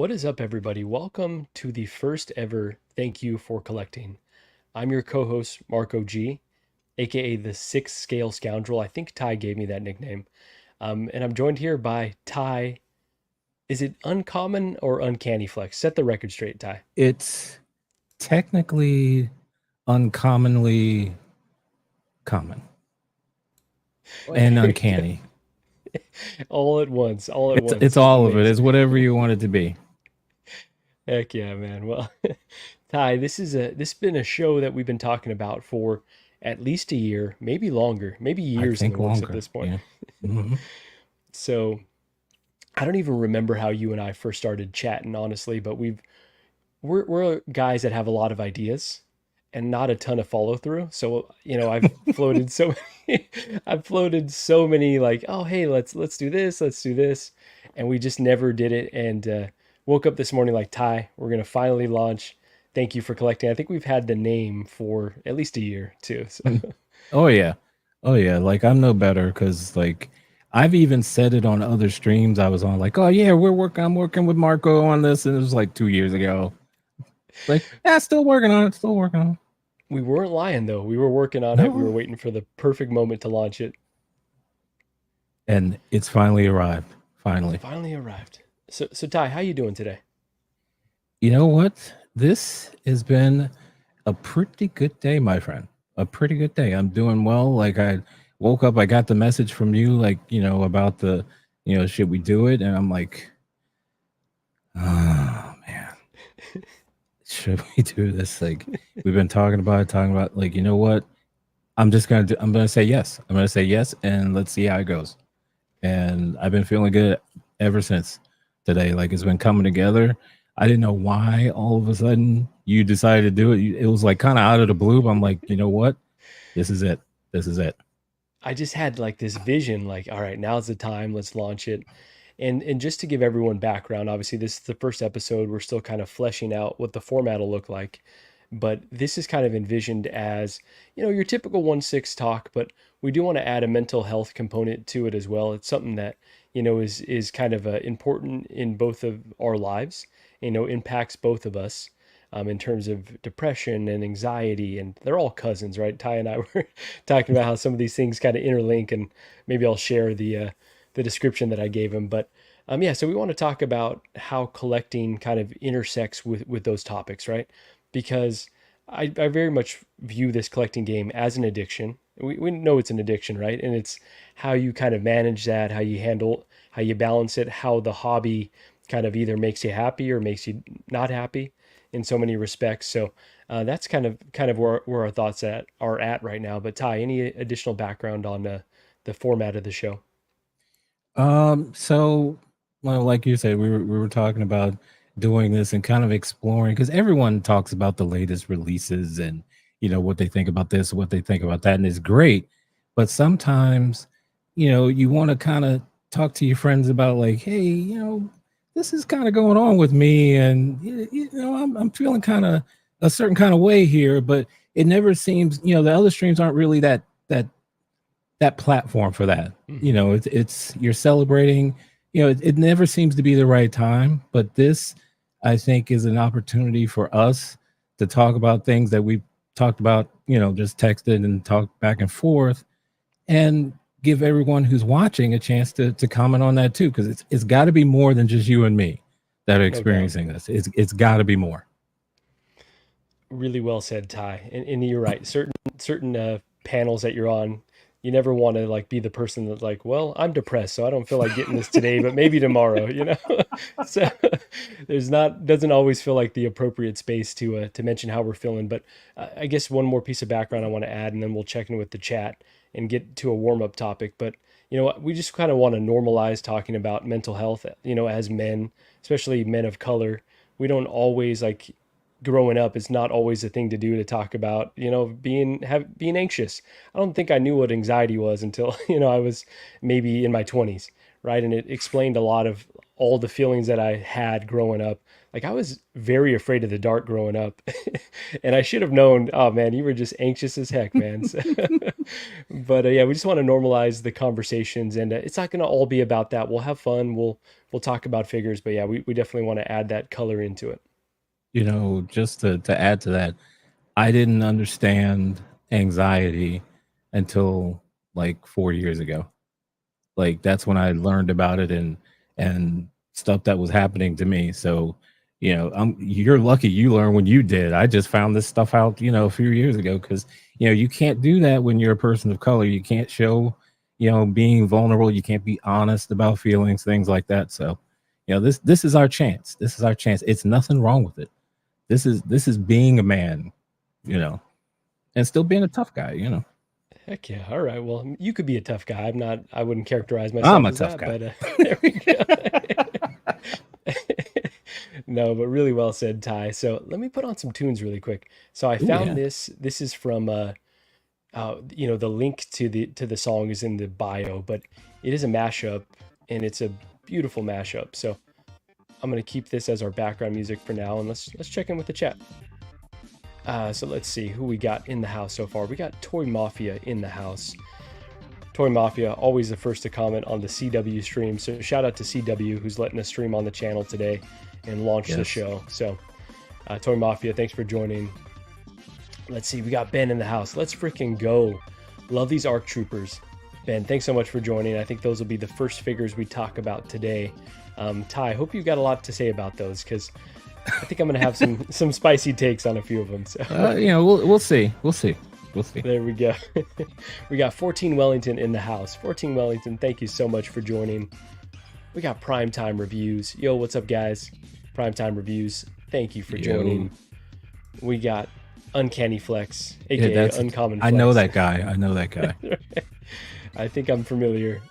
What is up, everybody? Welcome to the first ever Thank You for Collecting. I'm your co host, Marco G, aka the Sixth Scale Scoundrel. I think Ty gave me that nickname. And I'm joined here by Ty. Is it uncommon or uncanny flex? Set the record straight, Ty. It's technically uncommonly common and uncanny. All at once, all at It's once. all of it. It's Amazing. whatever you want it to be. Heck yeah, man. Well, Ty, this has been a show that we've been talking about for at least a year, maybe longer, maybe I years in the think works at longer. this point. Yeah. Hmm. So I don't even remember how you and I first started chatting, honestly, but we're guys that have a lot of ideas and not a ton of follow through. So, I've floated so many, I've floated so many like, oh hey, let's do this, let's do this, and we just never did it. And woke up this morning like Ty, we're gonna finally launch. Thank you for collecting. I think we've had the name for at least a year too. So Oh yeah. Oh yeah. Like I'm no better because like I've even said it on other streams I was on, like, oh yeah, I'm working with Marco on this, and it was like 2 years ago. Like, yeah, still working on it, still working on it. we weren't lying though. We were working on it. We were No. waiting for the perfect moment to launch it. And it's finally arrived. Finally. Finally arrived. So Ty, how you doing today? You know what? This has been a pretty good day, my friend. A pretty good day. I'm doing well. Like I woke up, I got the message from you, like, about the, should we do it? And I'm like, oh man, should we do this? Like we've been talking about like, you know what? I'm gonna say yes. I'm gonna say yes and let's see how it goes. And I've been feeling good ever since today. Like it's been coming together. I didn't know why all of a sudden you decided to do it. It was like kind of out of the blue. But I'm like, you know what? This is it. This is it. I just had like this vision, like, all right, now's the time, let's launch it. And just to give everyone background, obviously this is the first episode. We're still kind of fleshing out what the format will look like. But this is kind of envisioned as, your typical 1/6 talk, but we do want to add a mental health component to it as well. It's something that, is kind of important in both of our lives, impacts both of us. In terms of depression and anxiety, and they're all cousins, right? Ty and I were talking about how some of these things kind of interlink, and maybe I'll share the description that I gave him. But yeah, so we want to talk about how collecting kind of intersects with those topics, right? Because I very much view this collecting game as an addiction. We know it's an addiction, right? And it's how you kind of manage that, how you handle, how you balance it, how the hobby kind of either makes you happy or makes you not happy in so many respects. So that's kind of where our thoughts are at right now. But Ty, any additional background on the format of the show? So well, like you said, we were talking about doing this and kind of exploring because everyone talks about the latest releases and what they think about this, what they think about that, and it's great. But sometimes, you want to kind of talk to your friends about like, hey, this is kind of going on with me, and I'm feeling kind of a certain kind of way here, but it never seems, the other streams aren't really that platform for that. Hmm. It's you're celebrating. It never seems to be the right time, but this, I think, is an opportunity for us to talk about things that we've talked about. Just texted and talked back and forth, and give everyone who's watching a chance to comment on that too, because it's got to be more than just you and me that are No doubt. experiencing this. It's got to be more. Really well said, Ty. And you're right. Certain panels that you're on, you never want to like be the person that's like, well, I'm depressed, so I don't feel like getting this today, but maybe tomorrow, So there's not doesn't always feel like the appropriate space to mention how we're feeling. But I guess one more piece of background I want to add, and then we'll check in with the chat and get to a warm up topic. But we just kind of want to normalize talking about mental health. As men, especially men of color, we don't always like growing up, it's not always a thing to do to talk about, being anxious. I don't think I knew what anxiety was until, I was maybe in my 20s, right? And it explained a lot of all the feelings that I had growing up. Like I was very afraid of the dark growing up, and I should have known. Oh man, you were just anxious as heck, man. So, but yeah, we just want to normalize the conversations, and it's not going to all be about that. We'll have fun. We'll talk about figures, but yeah, we definitely want to add that color into it. Just to add to that, I didn't understand anxiety until like 4 years ago. Like that's when I learned about it and stuff that was happening to me. So, you're lucky you learned when you did. I just found this stuff out, a few years ago because you can't do that when you're a person of color. You can't show, being vulnerable. You can't be honest about feelings, things like that. So, this is our chance. This is our chance. It's nothing wrong with it. This is being a man, you know, and still being a tough guy. Heck yeah. All right. Well, you could be a tough guy. I wouldn't characterize I'm myself a as tough that, guy. but there we go. No, but really well said, Ty. So let me put on some tunes really quick. So I Oh found yeah. this. This is from the link to the song is in the bio, but it is a mashup and it's a beautiful mashup. So I'm gonna keep this as our background music for now, and let's check in with the chat. So let's see who we got in the house so far. We got Toy Mafia in the house. Toy Mafia, always the first to comment on the CW stream. So shout out to CW who's letting us stream on the channel today and launch the Yes. show. So Toy Mafia, thanks for joining. Let's see, we got Ben in the house. Let's freaking go. Love these ARC Troopers. Ben, thanks so much for joining. I think those will be the first figures we talk about today. Ty, hope you've got a lot to say about those because I think I'm going to have some spicy takes on a few of them. So We'll see. We'll see. We'll see. there we go. We got 14 Wellington in the house. 14 Wellington, thank you so much for joining. We got Primetime Reviews. Yo, what's up, guys? Primetime Reviews, thank you for joining. We got Uncanny Flex, aka that's Uncommon Flex. I know that guy. I know that guy. I think I'm familiar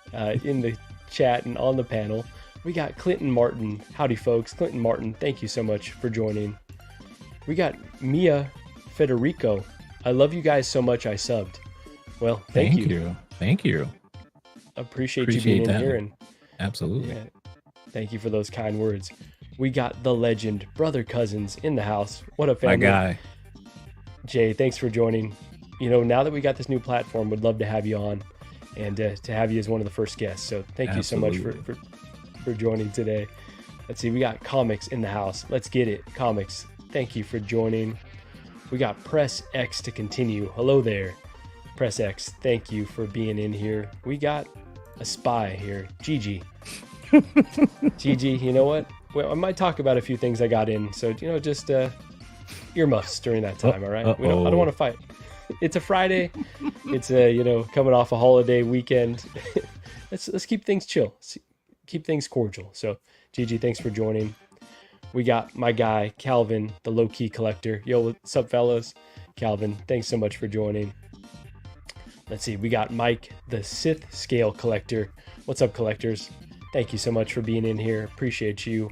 in the chat and on the panel. We got Clinton Martin. Howdy, folks. Clinton Martin, thank you so much for joining. We got Mia Federico. I love you guys so much I subbed. Well, thank you. Thank you. Appreciate you being in here. And absolutely. yeah, thank you for those kind words. We got the legend, Brother Cousins, in the house. What a family. My guy. Jay, thanks for joining. Now that we got this new platform, would love to have you on and to have you as one of the first guests. So thank you so much for joining today. Let's see, we got Comics in the house. Let's get it. Comics, thank you for joining. We got Press X to continue. Hello there. Press X, thank you for being in here. We got a spy here, Gigi. Gigi, you know what? Well, I might talk about a few things I got in. So, just earmuffs during that time, all right? I don't want to fight. It's a Friday. It's coming off a holiday weekend. Let's keep things chill. Keep things cordial. So, Gigi, thanks for joining. We got my guy, Calvin, the low-key collector. Yo, what's up, fellas? Calvin, thanks so much for joining. Let's see, we got Mike, the Sith scale collector. What's up, collectors? Thank you so much for being in here. Appreciate you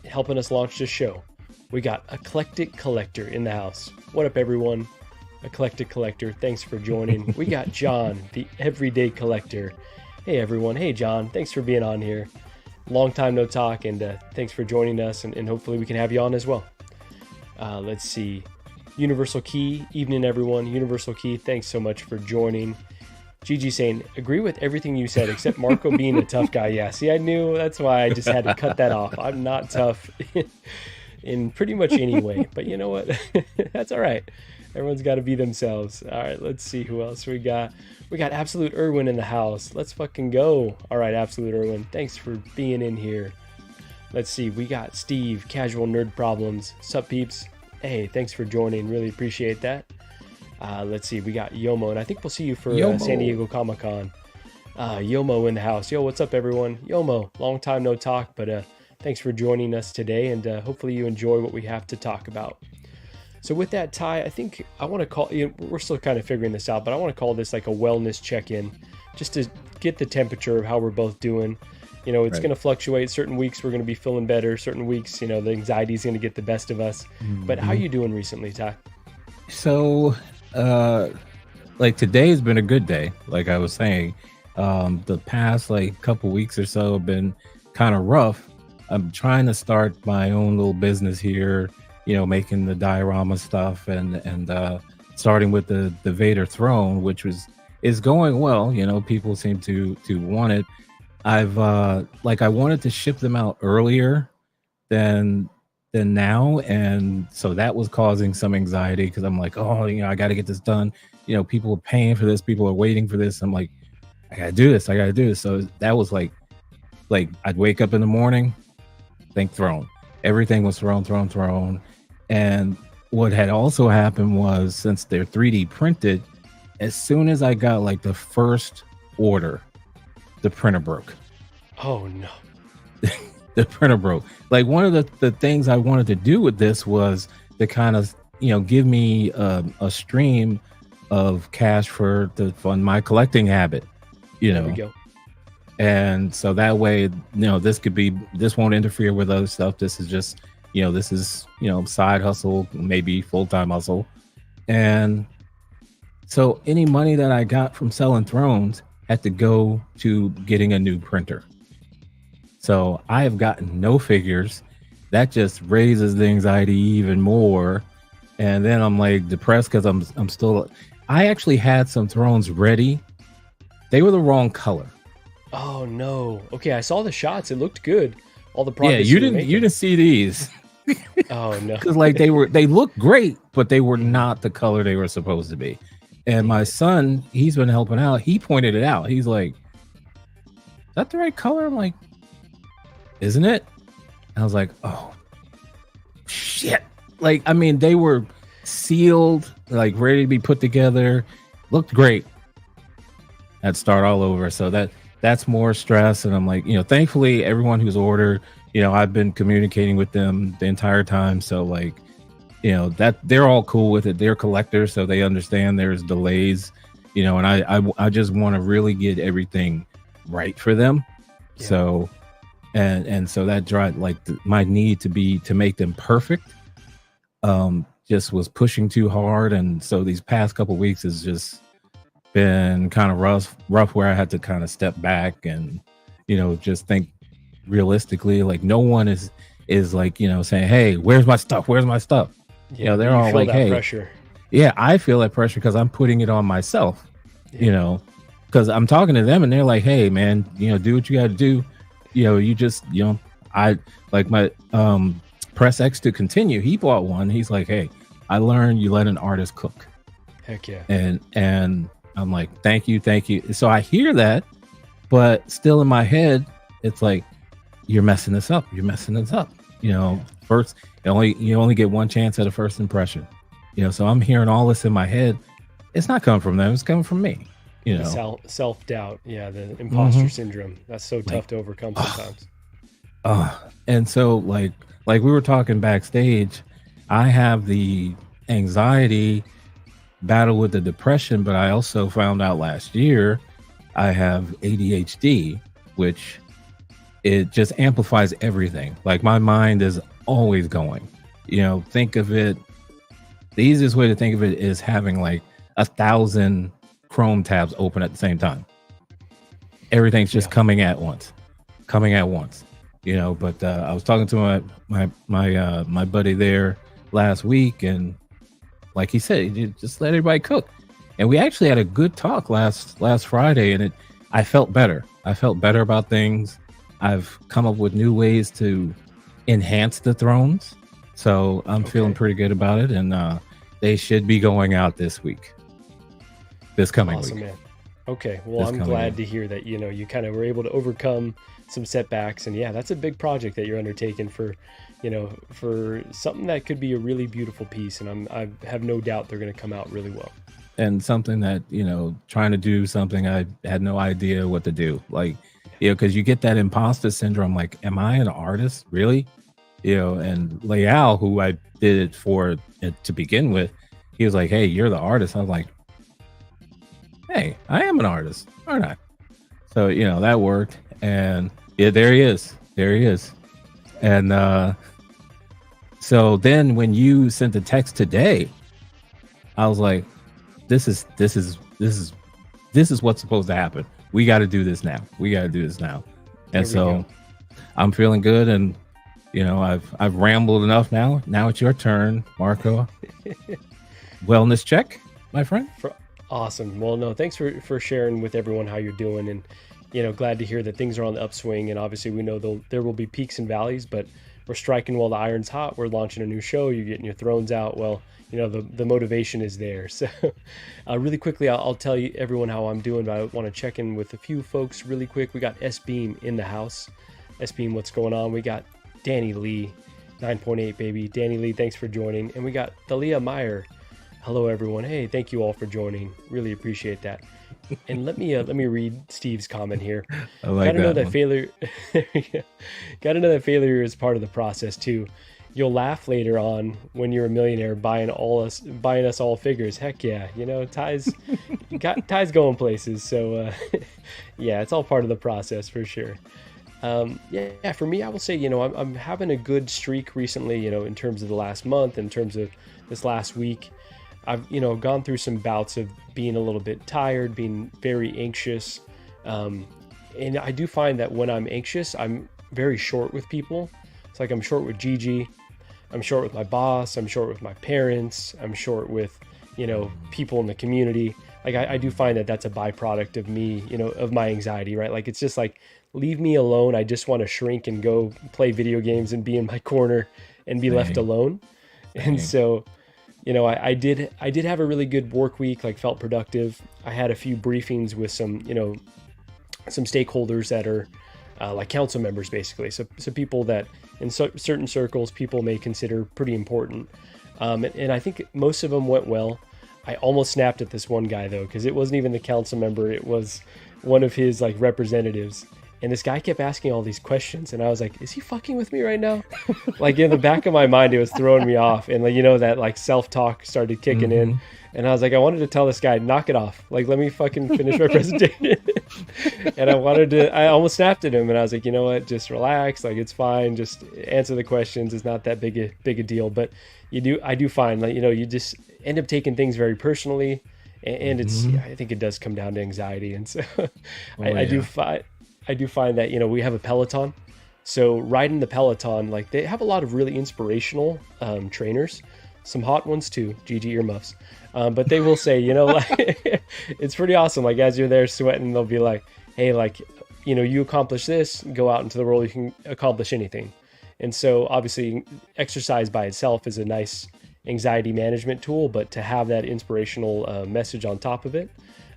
helping us launch this show. We got Eclectic Collector in the house. What up, everyone? Eclectic Collector, thanks for joining. We got John, the Everyday Collector. Hey, everyone. Hey, John. Thanks for being on here. Long time no talk, and thanks for joining us, and hopefully we can have you on as well. Let's see. Universal Key, evening, everyone. Universal Key, thanks so much for joining. Gigi saying, agree with everything you said, except Marco being a tough guy. Yeah, see, I knew. That's why I just had to cut that off. I'm not tough in pretty much any way, but you know what? That's all right. Everyone's got to be themselves. All right, let's see who else we got. We got Absolute Irwin in the house. Let's fucking go. All right, Absolute Irwin, thanks for being in here. Let's see, we got Steve, Casual Nerd Problems. Sup, peeps? Hey, thanks for joining. Really appreciate that. Let's see, we got Yomo, and I think we'll see you for San Diego Comic-Con. Yomo in the house. Yo, what's up, everyone? Yomo, long time no talk, but thanks for joining us today, and hopefully you enjoy what we have to talk about. So with that, Ty, I think I want to call, we're still kind of figuring this out, but I want to call this like a wellness check-in, just to get the temperature of how we're both doing. It's going to fluctuate. Certain weeks we're going to be feeling better. Certain weeks, the anxiety is going to get the best of us. Mm-hmm. But how are you doing recently, Ty? So, like today has been a good day. Like I was saying, the past like couple weeks or so have been kind of rough. I'm trying to start my own little business here, making the diorama stuff and starting with the Vader throne, which is going well. People seem to want it. I've I wanted to ship them out earlier than now, and so that was causing some anxiety because I'm like, oh, I got to get this done. People are paying for this, people are waiting for this. I'm like, I gotta do this, I gotta do this. So that was like I'd wake up in the morning, think throne. Everything was thrown. And what had also happened was, since they're 3D printed, as soon as I got like the first order, the printer broke. Oh no. The printer broke. Like, one of the things I wanted to do with this was to kind of, give me a stream of cash for fund my collecting habit, There we go. And so that way, this won't interfere with other stuff. This is just, side hustle, maybe full-time hustle. And so any money that I got from selling thrones had to go to getting a new printer. So I have gotten no figures. That just raises the anxiety even more. And then I'm like depressed because I'm still, I actually had some thrones ready. They were the wrong color. Oh no. Okay, I saw the shots. It looked good. All the Yeah, progress you were making. didn't see these. Oh no. Because they looked great, but they were not the color they were supposed to be. And my son, he's been helping out. He pointed it out. He's like, "Is that the right color?" I'm like, "Isn't it?" I was like, "Oh shit!" Like, I mean, they were sealed, like ready to be put together. Looked great. I'd start all over. So that's more stress. And I'm like, thankfully everyone who's ordered, I've been communicating with them the entire time. So like, that they're all cool with it. They're collectors, so they understand there's delays, and I just want to really get everything right for them. Yeah. So and so that drive, like my need to make them perfect, just was pushing too hard. And so these past couple weeks has just been kind of rough where I had to kind of step back and, just think realistically. Like, no one is like, saying, "Hey, where's my stuff? Where's my stuff?" Yeah, they're all like, "Hey," pressure. Yeah, I feel that pressure because I'm putting it on myself, because I'm talking to them and they're like, "Hey man, do what you got to do. You just, I like my, press X to continue." He bought one. He's like, "Hey, I learned you let an artist cook." Heck yeah. And I'm like, thank you. So I hear that, but still in my head, it's like, you're messing this up. First, you only get one chance at a first impression. So I'm hearing all this in my head. It's not coming from them. It's coming from me. Self-doubt. Yeah, the imposter syndrome. That's so tough to overcome sometimes. And so like we were talking backstage, I have the anxiety battle with the depression, but I also found out last year I have ADHD, which it just amplifies everything. Like, my mind is always going. Think of it, the easiest way to think of it is having like 1,000 Chrome tabs open at the same time. Everything's just coming at once. But I was talking to my buddy there last week, and like he said, you just let everybody cook. And we actually had a good talk last Friday, and I felt better. I felt better about things. I've come up with new ways to enhance the thrones. So I'm feeling pretty good about it. And they should be going out this coming week. Man. Okay. Well, I'm glad to hear that, you kind of were able to overcome some setbacks. And yeah, that's a big project that you're undertaking for something that could be a really beautiful piece. And I have no doubt they're going to come out really well. And something that, trying to do something I had no idea what to do. Like, because you get that imposter syndrome. Like, am I an artist? Really? And Leal, who I did it for to begin with, he was like, "Hey, you're the artist." I was like, "Hey, I am an artist, aren't I?" So, that worked. And yeah, there he is. And so then when you sent the text today, I was like, this is what's supposed to happen. We got to do this now. And so I'm feeling good, and I've rambled enough now. Now it's your turn, Marco. Wellness check, my friend. Awesome. Well, no, thanks for sharing with everyone how you're doing, and glad to hear that things are on the upswing. And obviously, we know there will be peaks and valleys, but we're striking while the iron's hot. We're launching a new show. You're getting your thrones out. Well, the motivation is there. So, really quickly, I'll tell you everyone how I'm doing. But I want to check in with a few folks really quick. We got S Beam in the house. S Beam, what's going on? We got Danny Lee, 9.8 baby. Danny Lee, thanks for joining. And we got Thalia Meyer. Hello, everyone. Hey, thank you all for joining. Really appreciate that. And let me read Steve's comment here. I like Gotta know that that failure. Gotta know that failure is part of the process too. You'll laugh later on when you're a millionaire buying us all figures. Heck yeah, ties ties going places. So yeah, it's all part of the process for sure. Yeah, for me, I will say, I'm having a good streak recently, in terms of the last month, in terms of this last week. I've, gone through some bouts of being a little bit tired, being very anxious. And I do find that when I'm anxious, I'm very short with people. It's like I'm short with Gigi, I'm short with my boss, I'm short with my parents, I'm short with, people in the community. Like I do find that that's a byproduct of me, of my anxiety, right? Like it's just like, leave me alone. I just want to shrink and go play video games and be in my corner and be left alone. And so, I did have a really good work week, like felt productive. I had a few briefings with some, some stakeholders that are like council members, basically. So people that in certain circles, people may consider pretty important. And I think most of them went well. I almost snapped at this one guy though, because it wasn't even the council member. It was one of his like representatives. And this guy kept asking all these questions, and I was like, is he fucking with me right now? Like in the back of my mind, it was throwing me off. And like, that like self-talk started kicking in. And I was like, I wanted to tell this guy, knock it off. Like, let me fucking finish my presentation. And I almost snapped at him, and I was like, you know what, just relax. Like, it's fine. Just answer the questions. It's not that big a deal. But I do find like, you just end up taking things very personally. And it's, I think it does come down to anxiety. And so I do find that, we have a Peloton. So riding the Peloton, like they have a lot of really inspirational trainers, some hot ones too, GG earmuffs. But they will say, like, it's pretty awesome. Like as you're there sweating, they'll be like, hey, like, you accomplish this, go out into the world, you can accomplish anything. And so obviously exercise by itself is a nice anxiety management tool, but to have that inspirational message on top of it,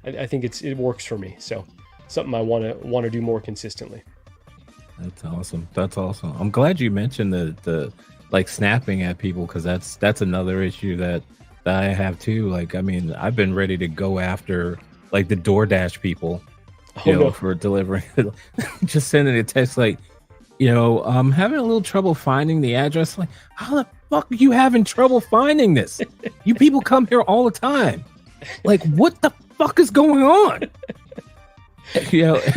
I think it works for me. So something I want to do more consistently. That's awesome. That's awesome. I'm glad you mentioned the like snapping at people, because that's another issue that I have too. Like, I mean, I've been ready to go after like the DoorDash people, for delivering. Just sending a text like, I'm having a little trouble finding the address. Like, how the fuck are you having trouble finding this? You people come here all the time. Like, what the fuck is going on?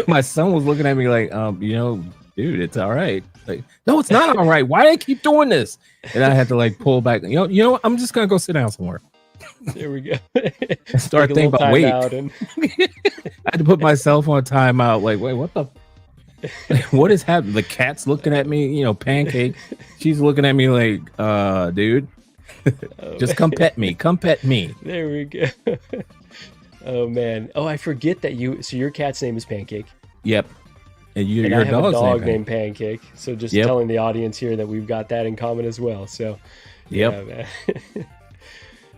My son was looking at me like, dude, it's all right. Like, no, it's not all right. Why do they keep doing this? And I had to like pull back. I'm just gonna go sit down somewhere. There we go. Start thinking about wait. I had to put myself on timeout. Like, wait, what the? Like, what is happening? The cat's looking at me. Pancake. She's looking at me like, dude, just come pet me. Come pet me. There we go. Oh man. Oh, I forget that so your cat's name is Pancake. Yep. And your I have dog's a dog named Pancake. So just telling the audience here that we've got that in common as well. So yeah,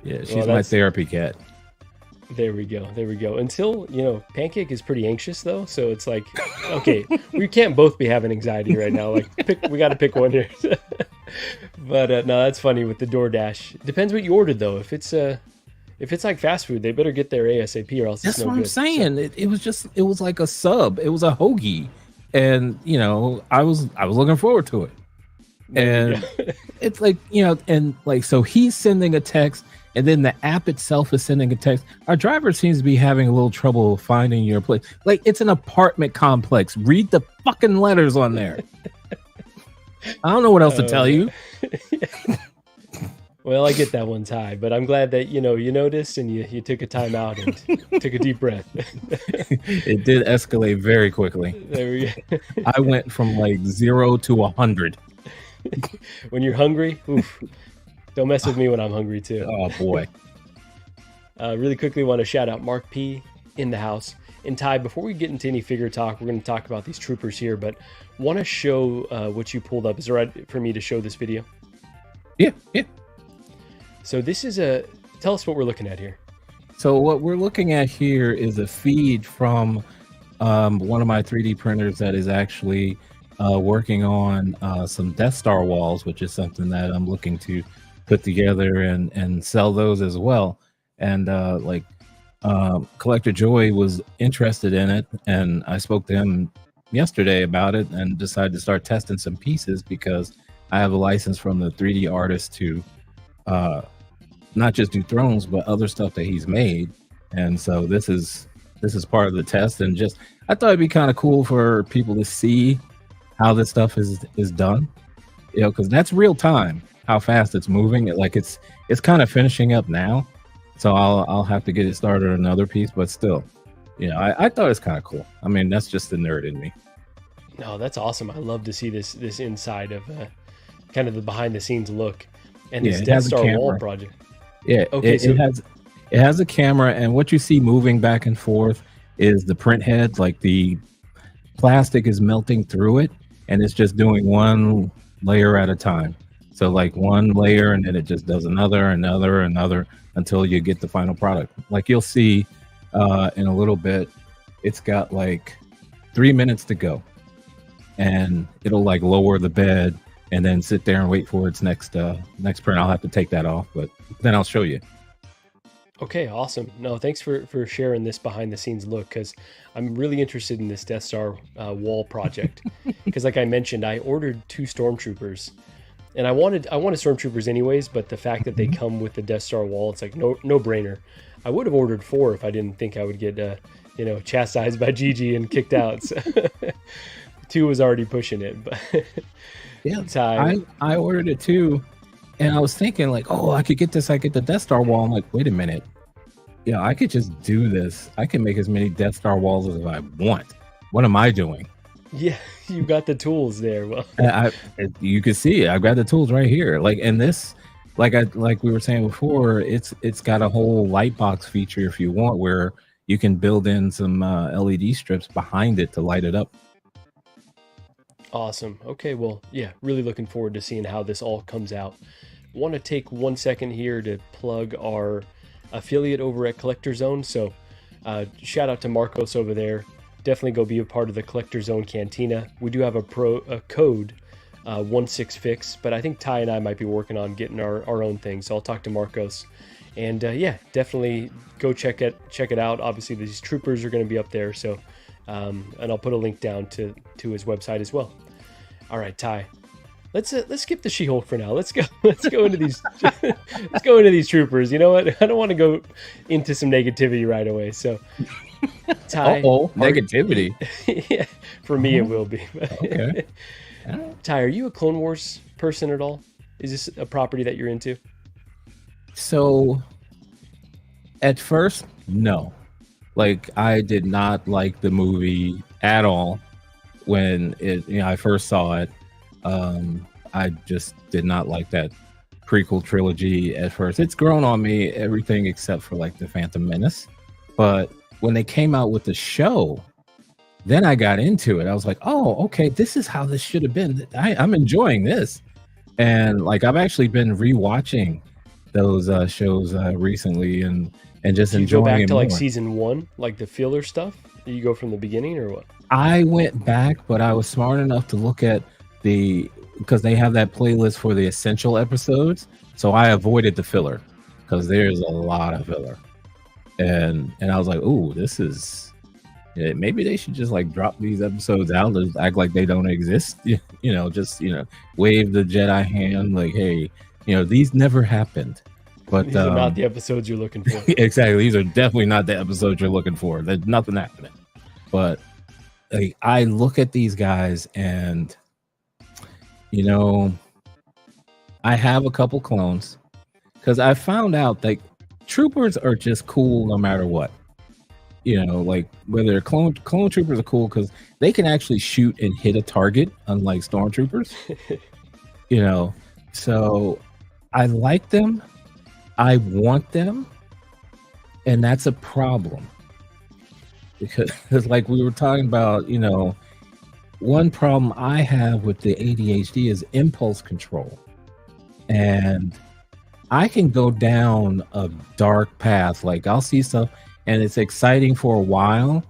she's my therapy cat. There we go. Until, Pancake is pretty anxious though. So it's like, okay, we can't both be having anxiety right now. Like we got to pick one here. But no, that's funny with the DoorDash. Depends what you ordered though. If it's like fast food, they better get there ASAP or else it's no good. That's what I'm saying. So. It was like a sub. It was a hoagie. And, I was looking forward to it. And it's like, and like, so he's sending a text, and then the app itself is sending a text. Our driver seems to be having a little trouble finding your place. Like, it's an apartment complex. Read the fucking letters on there. I don't know what else to tell you. Well, I get that one, Ty, but I'm glad that you noticed and you took a time out and took a deep breath. It did escalate very quickly. There we go. I went from like 0 to 100. When you're hungry, oof, don't mess with me when I'm hungry too. Oh boy. Really quickly, want to shout out Mark P in the house. And Ty, before we get into any figure talk, we're going to talk about these troopers here, but want to show what you pulled up. Is it right for me to show this video? Yeah, yeah. So this is tell us what we're looking at here. So what we're looking at here is a feed from one of my 3D printers that is actually working on some Death Star walls, which is something that I'm looking to put together and sell those as well. And Collector Joy was interested in it, and I spoke to him yesterday about it and decided to start testing some pieces because I have a license from the 3D artist to not just do thrones but other stuff that he's made. And so this is part of the test, and just I thought it'd be kind of cool for people to see how this stuff is done, because that's real time how fast it's moving. It's kind of finishing up now, so I'll have to get it started on another piece, but still, I thought it's kind of cool. I mean, that's just the nerd in me. No, that's awesome. I love to see this inside of kind of the behind the scenes look, and this Death Star wall project. Yeah, okay, it has a camera, and what you see moving back and forth is the print head. Like the plastic is melting through it, and it's just doing one layer at a time. So like one layer, and then it just does another until you get the final product. Like you'll see in a little bit, it's got like 3 minutes to go, and it'll like lower the bed and then sit there and wait for its next print. I'll have to take that off, but then I'll show you. Okay, awesome. No, thanks for sharing this behind the scenes look, because I'm really interested in this Death Star wall project. Because like I mentioned, I ordered 2 stormtroopers, and I wanted stormtroopers anyways, but the fact that they come with the Death Star wall, it's like no brainer. I would have ordered 4 if I didn't think I would get chastised by Gigi and kicked out. So 2 was already pushing it, but yeah, I ordered it too. And I was thinking like, oh, I could get this. I get the Death Star wall. I'm like, wait a minute. Yeah, I could just do this. I can make as many Death Star walls as I want. What am I doing? Yeah, you got the tools there. Well, you can see it. I've got the tools right here. Like, and this, like we were saying before, it's got a whole light box feature if you want, where you can build in some LED strips behind it to light it up. Awesome. Okay, well, yeah, really looking forward to seeing how this all comes out. Want to take 1 second here to plug our affiliate over at Collector Zone. So shout out to Marcos over there. Definitely go be a part of the Collector Zone Cantina. We do have a code 16fix, but I think Ty and I might be working on getting our own thing. So I'll talk to Marcos, and yeah, definitely go check it out. Obviously, these troopers are going to be up there. So and I'll put a link down to his website as well. All right, Ty. Let's skip the She-Hulk for now. Let's go into these let's go into these troopers. You know what? I don't want to go into some negativity right away. So, Ty, negativity. Yeah, for me it will be. Okay. Ty, are you a Clone Wars person at all? Is this a property that you're into? So, at first, no. Like, I did not like the movie at all when I first saw it. I just did not like that prequel trilogy at first. It's grown on me, everything except for like the Phantom Menace. But when they came out with the show, then I got into it. I was like, oh, okay, this is how this should have been. I'm enjoying this. And like, I've actually been rewatching those shows recently and just enjoying it. You go back to like season 1, like the filler stuff? You go from the beginning or what? I went back, but I was smart enough to look at because they have that playlist for the essential episodes. So I avoided the filler because there's a lot of filler. And I was like, ooh, this is, maybe they should just like drop these episodes out and act like they don't exist. Just, wave the Jedi hand like, hey, these never happened. But these are not the episodes you're looking for. Exactly. These are definitely not the episodes you're looking for. There's nothing happening. But like, I look at these guys and, I have a couple clones. because I found out like troopers are just cool no matter what. Like whether they're clone troopers are cool because they can actually shoot and hit a target, unlike stormtroopers. You know, so I like them. I want them, and that's a problem because, like we were talking about, one problem I have with the ADHD is impulse control, and I can go down a dark path. Like I'll see stuff and it's exciting for a while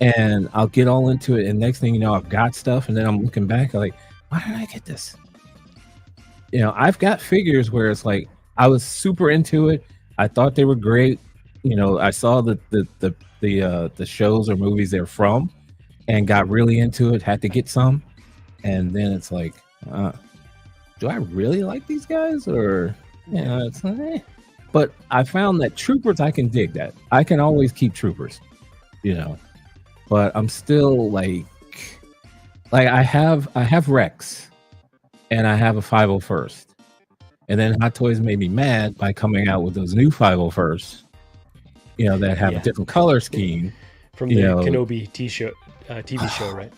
and I'll get all into it. And next thing you know, I've got stuff. And then I'm looking back like, why did I get this? I've got figures where it's like, I was super into it. I thought they were great. I saw the shows or movies they're from and got really into it, had to get some. And then it's like, do I really like these guys? Or, it's like, But I found that troopers, I can dig that. I can always keep troopers, but I'm still like I have Rex and I have a 501st. And then Hot Toys made me mad by coming out with those new 501st, that have a different color scheme. From the Kenobi TV show, right?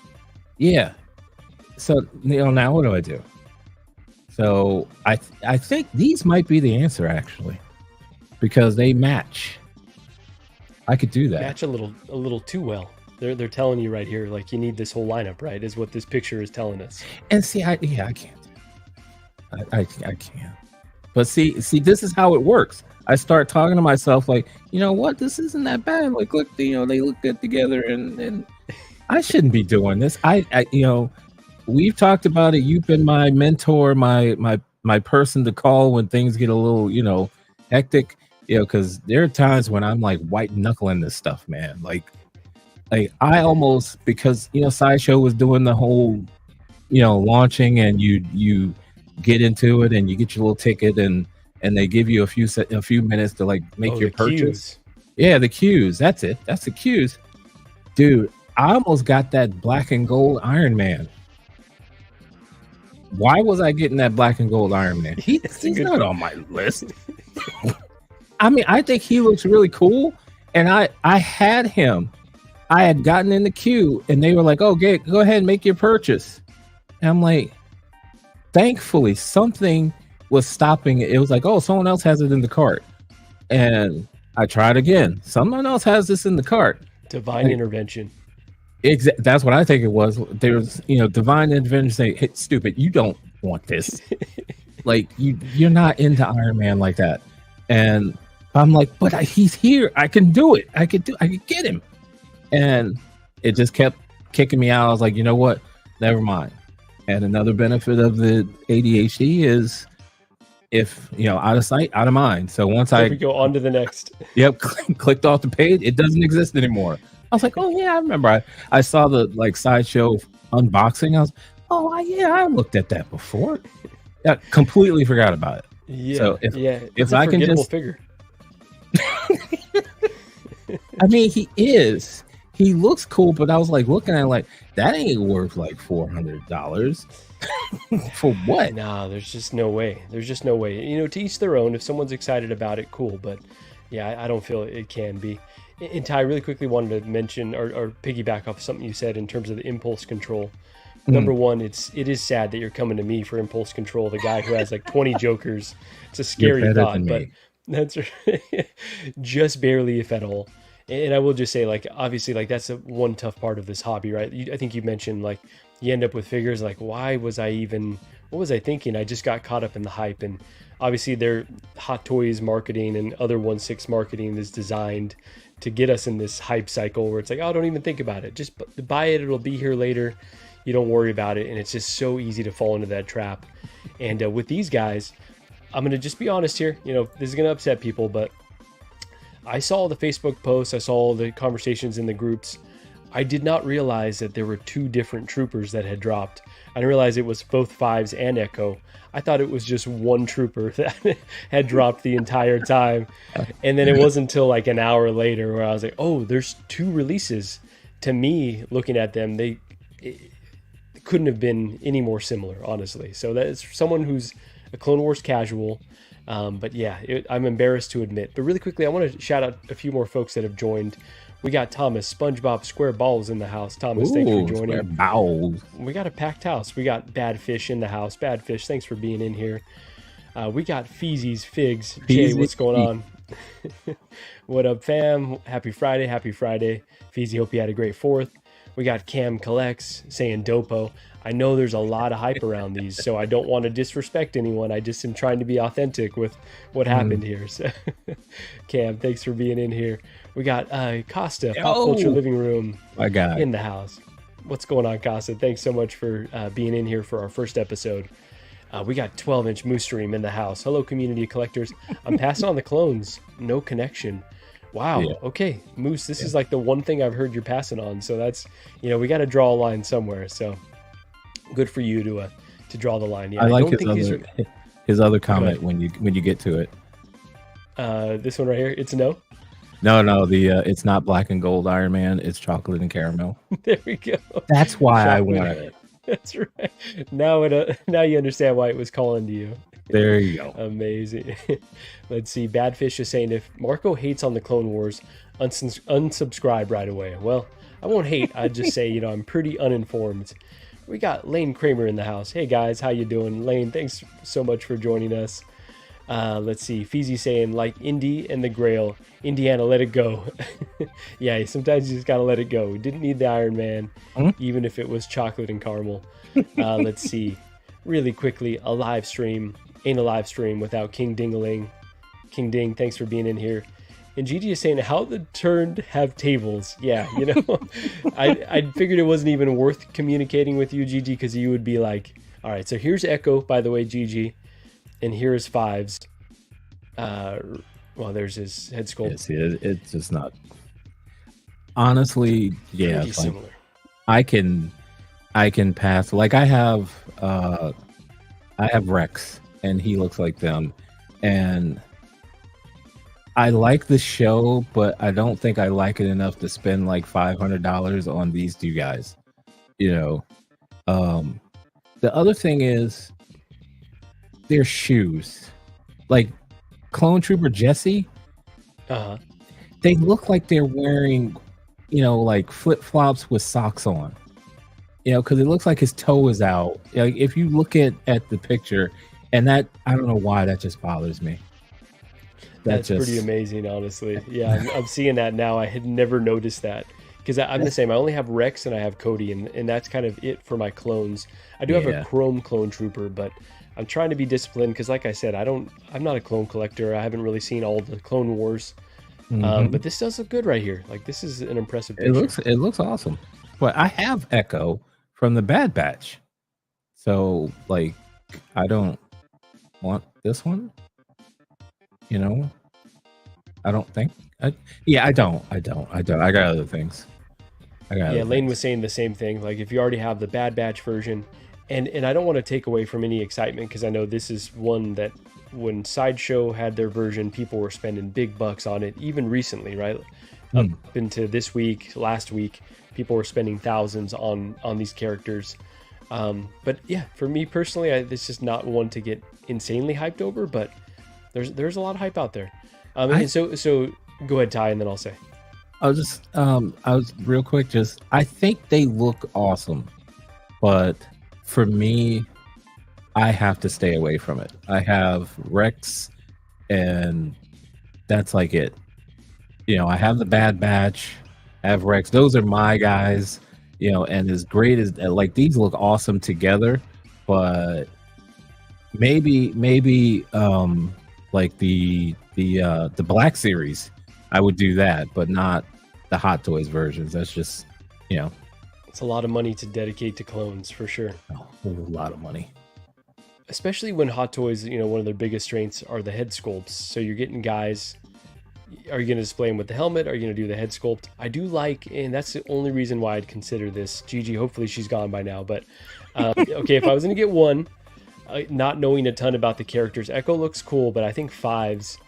Yeah. So, now what do I do? So I think these might be the answer actually, because they match. I could do that. Match a little too well. They're telling you right here, like you need this whole lineup, right? Is what this picture is telling us. And see, I can't. I can't. But see, this is how it works. I start talking to myself like, you know what, this isn't that bad. Like, look, they look good together, and I shouldn't be doing this. We've talked about it. You've been my mentor, my person to call when things get a little, hectic. Because there are times when I'm like white knuckling this stuff, man. Like I almost, because Sideshow was doing the whole, launching, and you get into it and you get your little ticket and they give you a few minutes to like make your purchase. Queues. Yeah, the queues. That's it. That's the queues, dude. I almost got that black and gold Iron Man. Why was I getting that black and gold Iron Man? He's not on my list. I mean, I think he looks really cool, and I had him. I had gotten in the queue, and they were like, "Oh, go ahead and make your purchase." And I'm like, thankfully, something was stopping it. It was like, "Oh, someone else has it in the cart," and I tried again. Someone else has this in the cart. Divine intervention. That's what I think it was. There's, divine intervention saying, "Hey, stupid, you don't want this." Like you're not into Iron Man like that. And I'm like, but he's here. I can do it. I could get him. And it just kept kicking me out. I was like, you know what? Never mind. And another benefit of the ADHD is if, out of sight, out of mind. So once we go on to the next. Yep. Clicked off the page. It doesn't exist anymore. I was like, oh yeah, I remember. I saw the Sideshow unboxing. I was, I looked at that before. I completely forgot about it. Yeah. So if I can just figure. I mean, he looks cool, but I was like looking at like that ain't worth like $400 for what? Nah, there's just no way. To each their own. If someone's excited about it, cool. But yeah, I don't feel it can be. And Ty, really quickly wanted to mention or piggyback off something you said in terms of the impulse control. Number one, it is sad that you're coming to me for impulse control, the guy who has like 20 jokers. It's a scary thought, but that's just barely, if at all. And I will just say, like, obviously, like that's one tough part of this hobby, right? I think you mentioned like you end up with figures like, what was I thinking? I just got caught up in the hype. And obviously their Hot Toys marketing and other 1/6 marketing is designed to get us in this hype cycle where it's like, oh, don't even think about it. Just buy it. It'll be here later. You don't worry about it. And it's just so easy to fall into that trap. And with these guys, I'm going to just be honest here. This is going to upset people, but I saw the Facebook posts. I saw the conversations in the groups. I did not realize that there were two different troopers that had dropped. I didn't realize it was both Fives and Echo. I thought it was just one trooper that had dropped the entire time. And then it wasn't until like an hour later where I was like, oh, there's two releases. To me, looking at them, it couldn't have been any more similar, honestly. So that is someone who's a Clone Wars casual, But yeah, I'm embarrassed to admit. But really quickly, I want to shout out a few more folks that have joined. We got Thomas, SpongeBob Square Balls in the house. Thomas, thanks for Ooh, square joining. bowels. We got a packed house. We got Bad Fish in the house. Bad Fish, thanks for being in here. We got Feezy's Figs. Jay, Easy. what's going on? What up, fam? Happy Friday. Happy Friday. Feezy, hope you had a great 4th. We got Cam Collects saying Dopo. I know there's a lot of hype around these, so I don't want to disrespect anyone. I just am trying to be authentic with what happened here. So, Cam, thanks for being in here. We got Costa, Pop Culture Oh Living Room my God. in the house. What's going on, Costa? Thanks so much for being in here for our first episode. We got 12-inch Moose Stream in the house. Hello, community collectors. I'm passing on the clones. No connection. Wow. Yeah. Okay, Moose, this is like the one thing I've heard you're passing on. So that's, we got to draw a line somewhere. So good for you to draw the line. Yeah, I like don't think these are. his other comment when you get to it. This one right here. It's no. No, it's not black and gold Iron Man. It's chocolate and caramel. There we go. That's why I Chocolate. wanted it. That's right. Now you understand why it was calling to you. There you go. Amazing. Let's see. Badfish is saying if Marco hates on the Clone Wars, unsubscribe right away. Well, I won't hate. I'd just say, I'm pretty uninformed. We got Lane Kramer in the house. Hey guys, how you doing? Lane, thanks so much for joining us. Let's see. Feezy saying like Indy and the Grail. Indiana, let it go. Yeah, sometimes you just gotta let it go. We didn't need the Iron Man, even if it was chocolate and caramel. Let's see. Really quickly, a live stream. Ain't a live stream without King Dingaling. King Ding, thanks for being in here. And Gigi is saying, how the turned have tables. Yeah, I figured it wasn't even worth communicating with you, Gigi, because you would be like, all right, so here's Echo, by the way, Gigi, and here's Fives. Well, there's his head sculpt. Yeah, see, it's just not. Honestly, yeah, Pretty similar. I can pass. Like I have Rex, and he looks like them, and I like the show, but I don't think I like it enough to spend like $500 on these two guys. The other thing is their shoes, like Clone Trooper Jesse. They look like they're wearing, like flip flops with socks on. Because it looks like his toe is out. Like if you look at the picture, and that I don't know why that just bothers me. That's pretty amazing, honestly. Yeah, I'm seeing that now. I had never noticed that because I'm the same. I only have Rex and I have Cody, and that's kind of it for my clones. I do have a Chrome Clone Trooper, but I'm trying to be disciplined because, like I said, I'm not a clone collector. I haven't really seen all the Clone Wars, but this does look good right here. Like this is an impressive picture. It looks awesome. But I have Echo from the Bad Batch, so like I don't want this one. I don't think. I don't. I got other things. Lane was saying the same thing. Like if you already have the Bad Batch version, and I don't want to take away from any excitement because I know this is one that when Sideshow had their version, people were spending big bucks on it. Even recently, right up into this week, last week, people were spending thousands on these characters. But yeah, for me personally, this is not one to get insanely hyped over, but there's a lot of hype out there. And so go ahead, Ty, and then I'll say. I was real quick. I think they look awesome, but for me, I have to stay away from it. I have Rex, and that's like it. I have the Bad Batch, I have Rex. Those are my guys. And as great as like these look awesome together, but maybe like the Black Series, I would do that, but not the Hot Toys versions. That's just it's a lot of money to dedicate to clones for sure. A whole lot of money, especially when Hot Toys, one of their biggest strengths are the head sculpts. So you're getting guys. Are you going to display them with the helmet? Are you going to do the head sculpt? I do like, and that's the only reason why I'd consider this. Gigi, hopefully she's gone by now, but okay, if I was going to get one, not knowing a ton about the characters, Echo looks cool, but I think Fives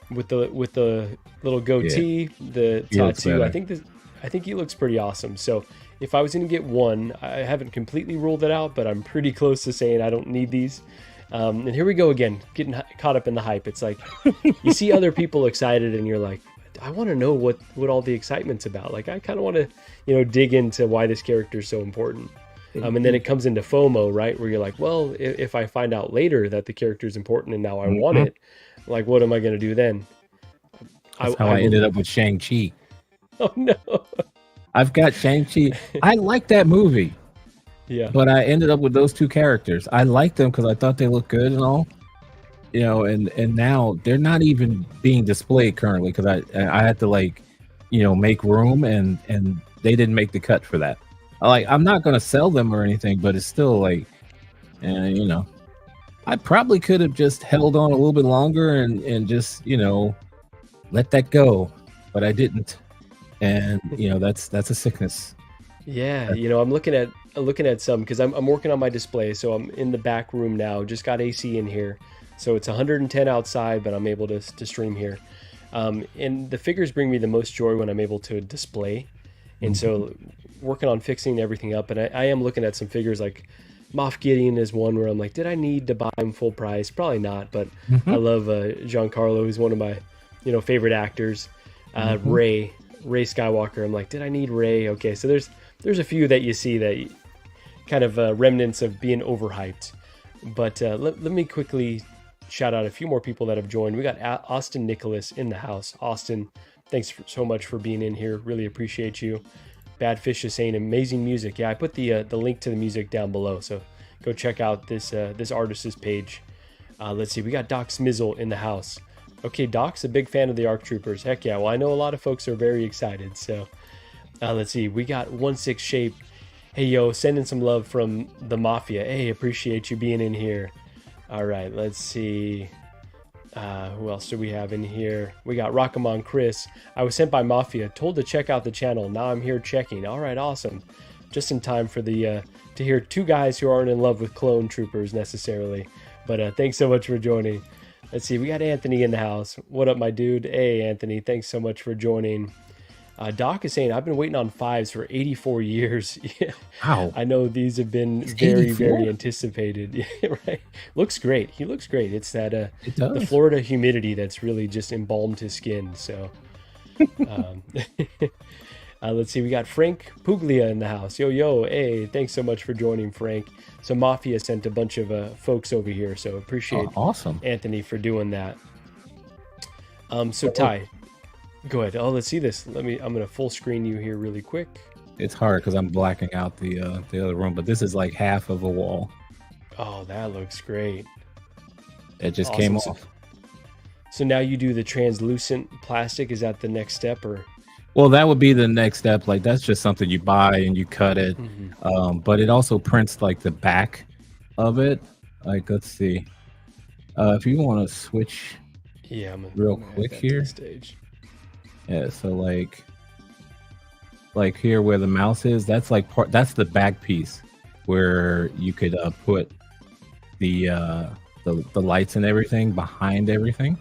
with the little goatee, the tattoo, I think he looks pretty awesome. So if I was going to get one, I haven't completely ruled it out, but I'm pretty close to saying I don't need these. And here we go again, getting caught up in the hype. It's like you see other people excited, and you're like, I want to know what all the excitement's about. Like I kind of want to, dig into why this character is so important. And then it comes into FOMO, right? Where you're like, well, if I find out later that the character is important and now I want Mhm. it, like, what am I going to do then? That's how I I ended will. up with Shang-Chi. Oh no. I've got Shang-Chi. I like that movie, Yeah. but I ended up with those two characters. I liked them because I thought they looked good and all, and now they're not even being displayed currently because I had to like, make room and they didn't make the cut for that. I'm not gonna sell them or anything, but it's still like, you know, I probably could have just held on a little bit longer and just let that go, but I didn't. And that's a sickness. Yeah, I'm looking at some because I'm working on my display, so I'm in the back room now. Just got AC in here, so it's 110 outside, but I'm able to stream here. And the figures bring me the most joy when I'm able to display, and Mhm. so working on fixing everything up. And I am looking at some figures like Moff Gideon is one where I'm like, did I need to buy him full price? Probably not, but I Mhm. love Giancarlo, who's one of my favorite actors. Mhm. Ray Skywalker. I'm like, did I need Ray? Okay, so there's a few that you see that kind of remnants of being overhyped. But let me quickly shout out a few more people that have joined. We got Austin Nicholas in the house. Austin, thanks so much for being in here. Really appreciate you. Bad Fish is saying amazing music. Yeah, I put the link to the music down below, so go check out this artist's page. Let's see, we got Doc Smizzle in the house. Okay, Doc's a big fan of the ARC Troopers. Heck yeah. Well, I know a lot of folks are very excited. So let's see, we got 1/6 Shape. Hey yo, sending some love from the Mafia. Hey, appreciate you being in here. All right, let's see. Who else do we have in here? We got Rockamon Chris. I was sent by Mafia, told to check out the channel. Now I'm here checking. All right, awesome. Just in time for the to hear two guys who aren't in love with clone troopers necessarily. But thanks so much for joining. Let's see, we got Anthony in the house. What up, my dude? Hey, Anthony, thanks so much for joining. Doc is saying, I've been waiting on fives for 84 years. Yeah, Wow, I know these have been he's very, very 84. anticipated. Yeah, right. Looks great. He looks great. It's that It the does. Florida humidity that's really just embalmed his skin. So um, let's see. We got Frank Puglia in the house. Yo, yo. Hey, thanks so much for joining, Frank. So Mafia sent a bunch of folks over here. So Oh, appreciate awesome. Anthony for doing that. So Oh, Ty, go ahead. Oh, let's see this. I'm gonna full screen you here really quick. it's hard because I'm blacking out the other room, but this is like half of a wall. Oh, that looks great. It just came Awesome. So, off. so now you do the translucent plastic. Is that the next step, or? Well, that would be the next step. Like that's just something you buy and you cut it. Mhm. But it also prints like the back of it. Like let's see. If you want to switch Yeah, real I'm gonna add quick that to the here. stage. Yeah, so like here where the mouse is, that's like that's the back piece where you could put the the lights and everything behind everything.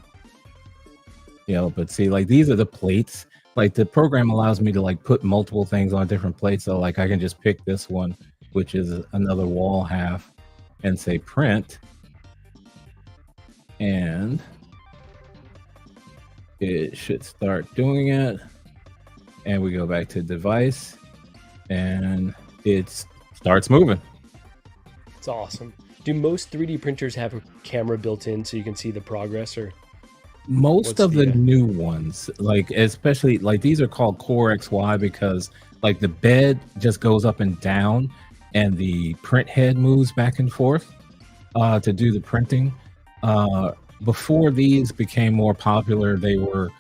But see, like these are the plates. Like the program allows me to like put multiple things on different plates. So like I can just pick this one, which is another wall half, and say print, and it should start doing it. And we go back to device, and it starts moving. It's awesome. Do most 3D printers have a camera built in so you can see the progress, or Most what's of the the? new ones, like especially like these are called Core XY because like the bed just goes up and down and the print head moves back and forth to do the printing. Uh, Before these became more popular, they were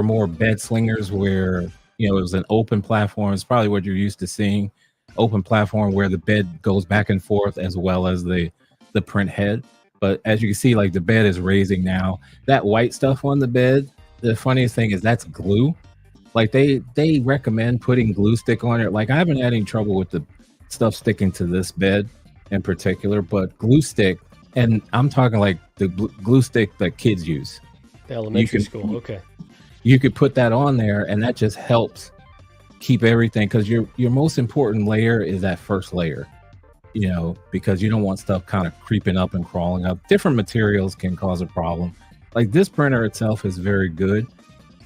more bed slingers where it was an open platform. It's probably what you're used to seeing, open platform where the bed goes back and forth as well as the print head. But as you can see, like the bed is raising now. That white stuff on the bed, the funniest thing is that's glue. Like they recommend putting glue stick on it. Like I haven't had any trouble with the stuff sticking to this bed in particular, but glue stick, and I'm talking like the glue stick that kids use. The You elementary can school. Okay. you could put that on there, and that just helps keep everything because your most important layer is that first layer. because you don't want stuff kind of creeping up and crawling up. Different materials can cause a problem. Like this printer itself is very good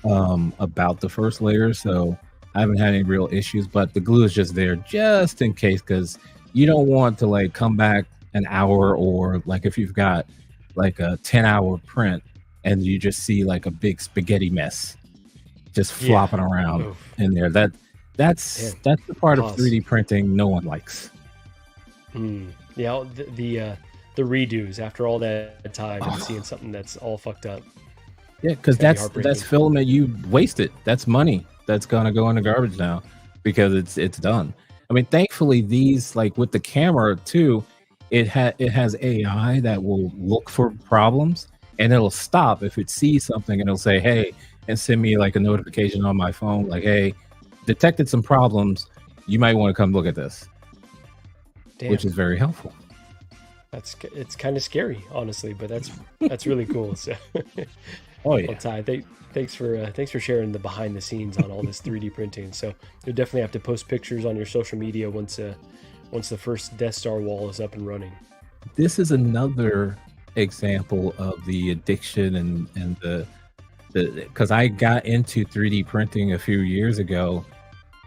about the first layer, so I haven't had any real issues, but the glue is just there just in case, because you don't want to like come back an hour, or like if you've got like a 10-hour print and you just see like a big spaghetti mess just Yeah. flopping around Oof. in there. That's Man. that's the part of Pause. 3D printing no one likes. Yeah, the redos after all that time and Oh, seeing something that's all fucked up. yeah, It's because got to be that's heartbreaking. filament you wasted. That's money that's gonna go in the garbage now because it's done. I mean, thankfully these, like with the camera too, it has AI that will look for problems and it'll stop if it sees something, and it'll say, "Hey," and send me like a notification on my phone, like, "Hey, detected some problems. You might want to come look at this," which Damn. is very helpful. It's kind of scary, honestly, but that's really cool. So, Oh well, yeah. Ty, thanks for sharing the behind the scenes on all this 3D printing. So you'll definitely have to post pictures on your social media once the first Death Star wall is up and running. This is another example of the addiction and the because I got into 3D printing a few years ago,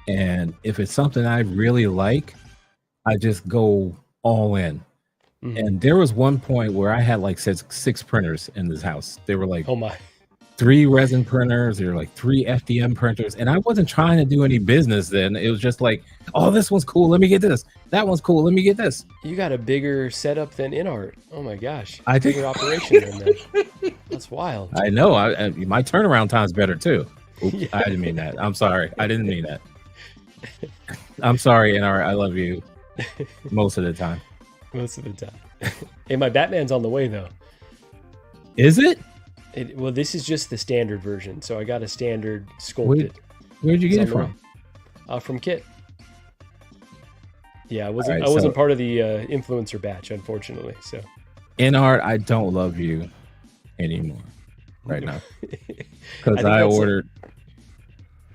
and if it's something I really like, I just go all in. Hmm. And there was one point where I had like six printers in this house. They were like Oh my, 3 resin printers, there were like 3 FDM printers, and I wasn't trying to do any business then. It was just like, oh, this one's cool, let me get this. That one's cool, let me get this. you got a bigger setup than InArt. Oh my gosh, I did. bigger operation than that. That's wild. I know. My turnaround time's better too. Oops, I Yeah, didn't mean that. I'm sorry. I didn't mean that. I'm sorry, NR. I love you most of the time. most of the time. Hey, my Batman's on the way though. Is it? Well, this is just the standard version, so I got a standard Where, sculpted. where'd you It's get it on the way. from? From Kit. Yeah, I All wasn't right, I wasn't so part of the influencer batch, unfortunately. So NR, I don't love you anymore right now I because think I that's ordered.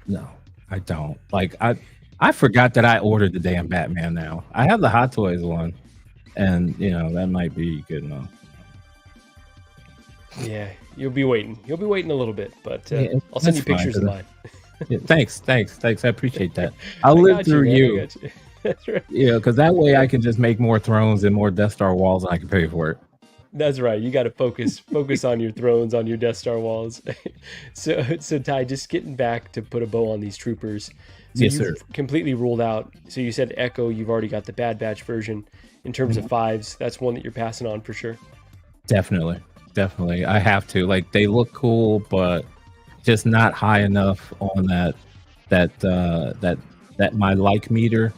No, I don't. Like I forgot that I ordered the damn Batman. Now I have the Hot Toys one, and that might be good enough. yeah. You'll be waiting. You'll be waiting a little bit, but Yeah, I'll send that's you fine. pictures of mine. Yeah, thanks. I appreciate that. I'll I live got you, through man. I you. got you. That's right. Because that way I can just make more thrones and more Death Star walls, and I can pay for it. That's right. You got to focus on your thrones, on your Death Star walls. So Ty, just getting back to put a bow on these troopers. So Yes, you've sir. completely ruled out. So you said Echo. You've already got the Bad Batch version. In terms of Mhm. fives, that's one that you're passing on for sure. Definitely, definitely. I have to. Like, they look cool, but just not high enough on that that my like meter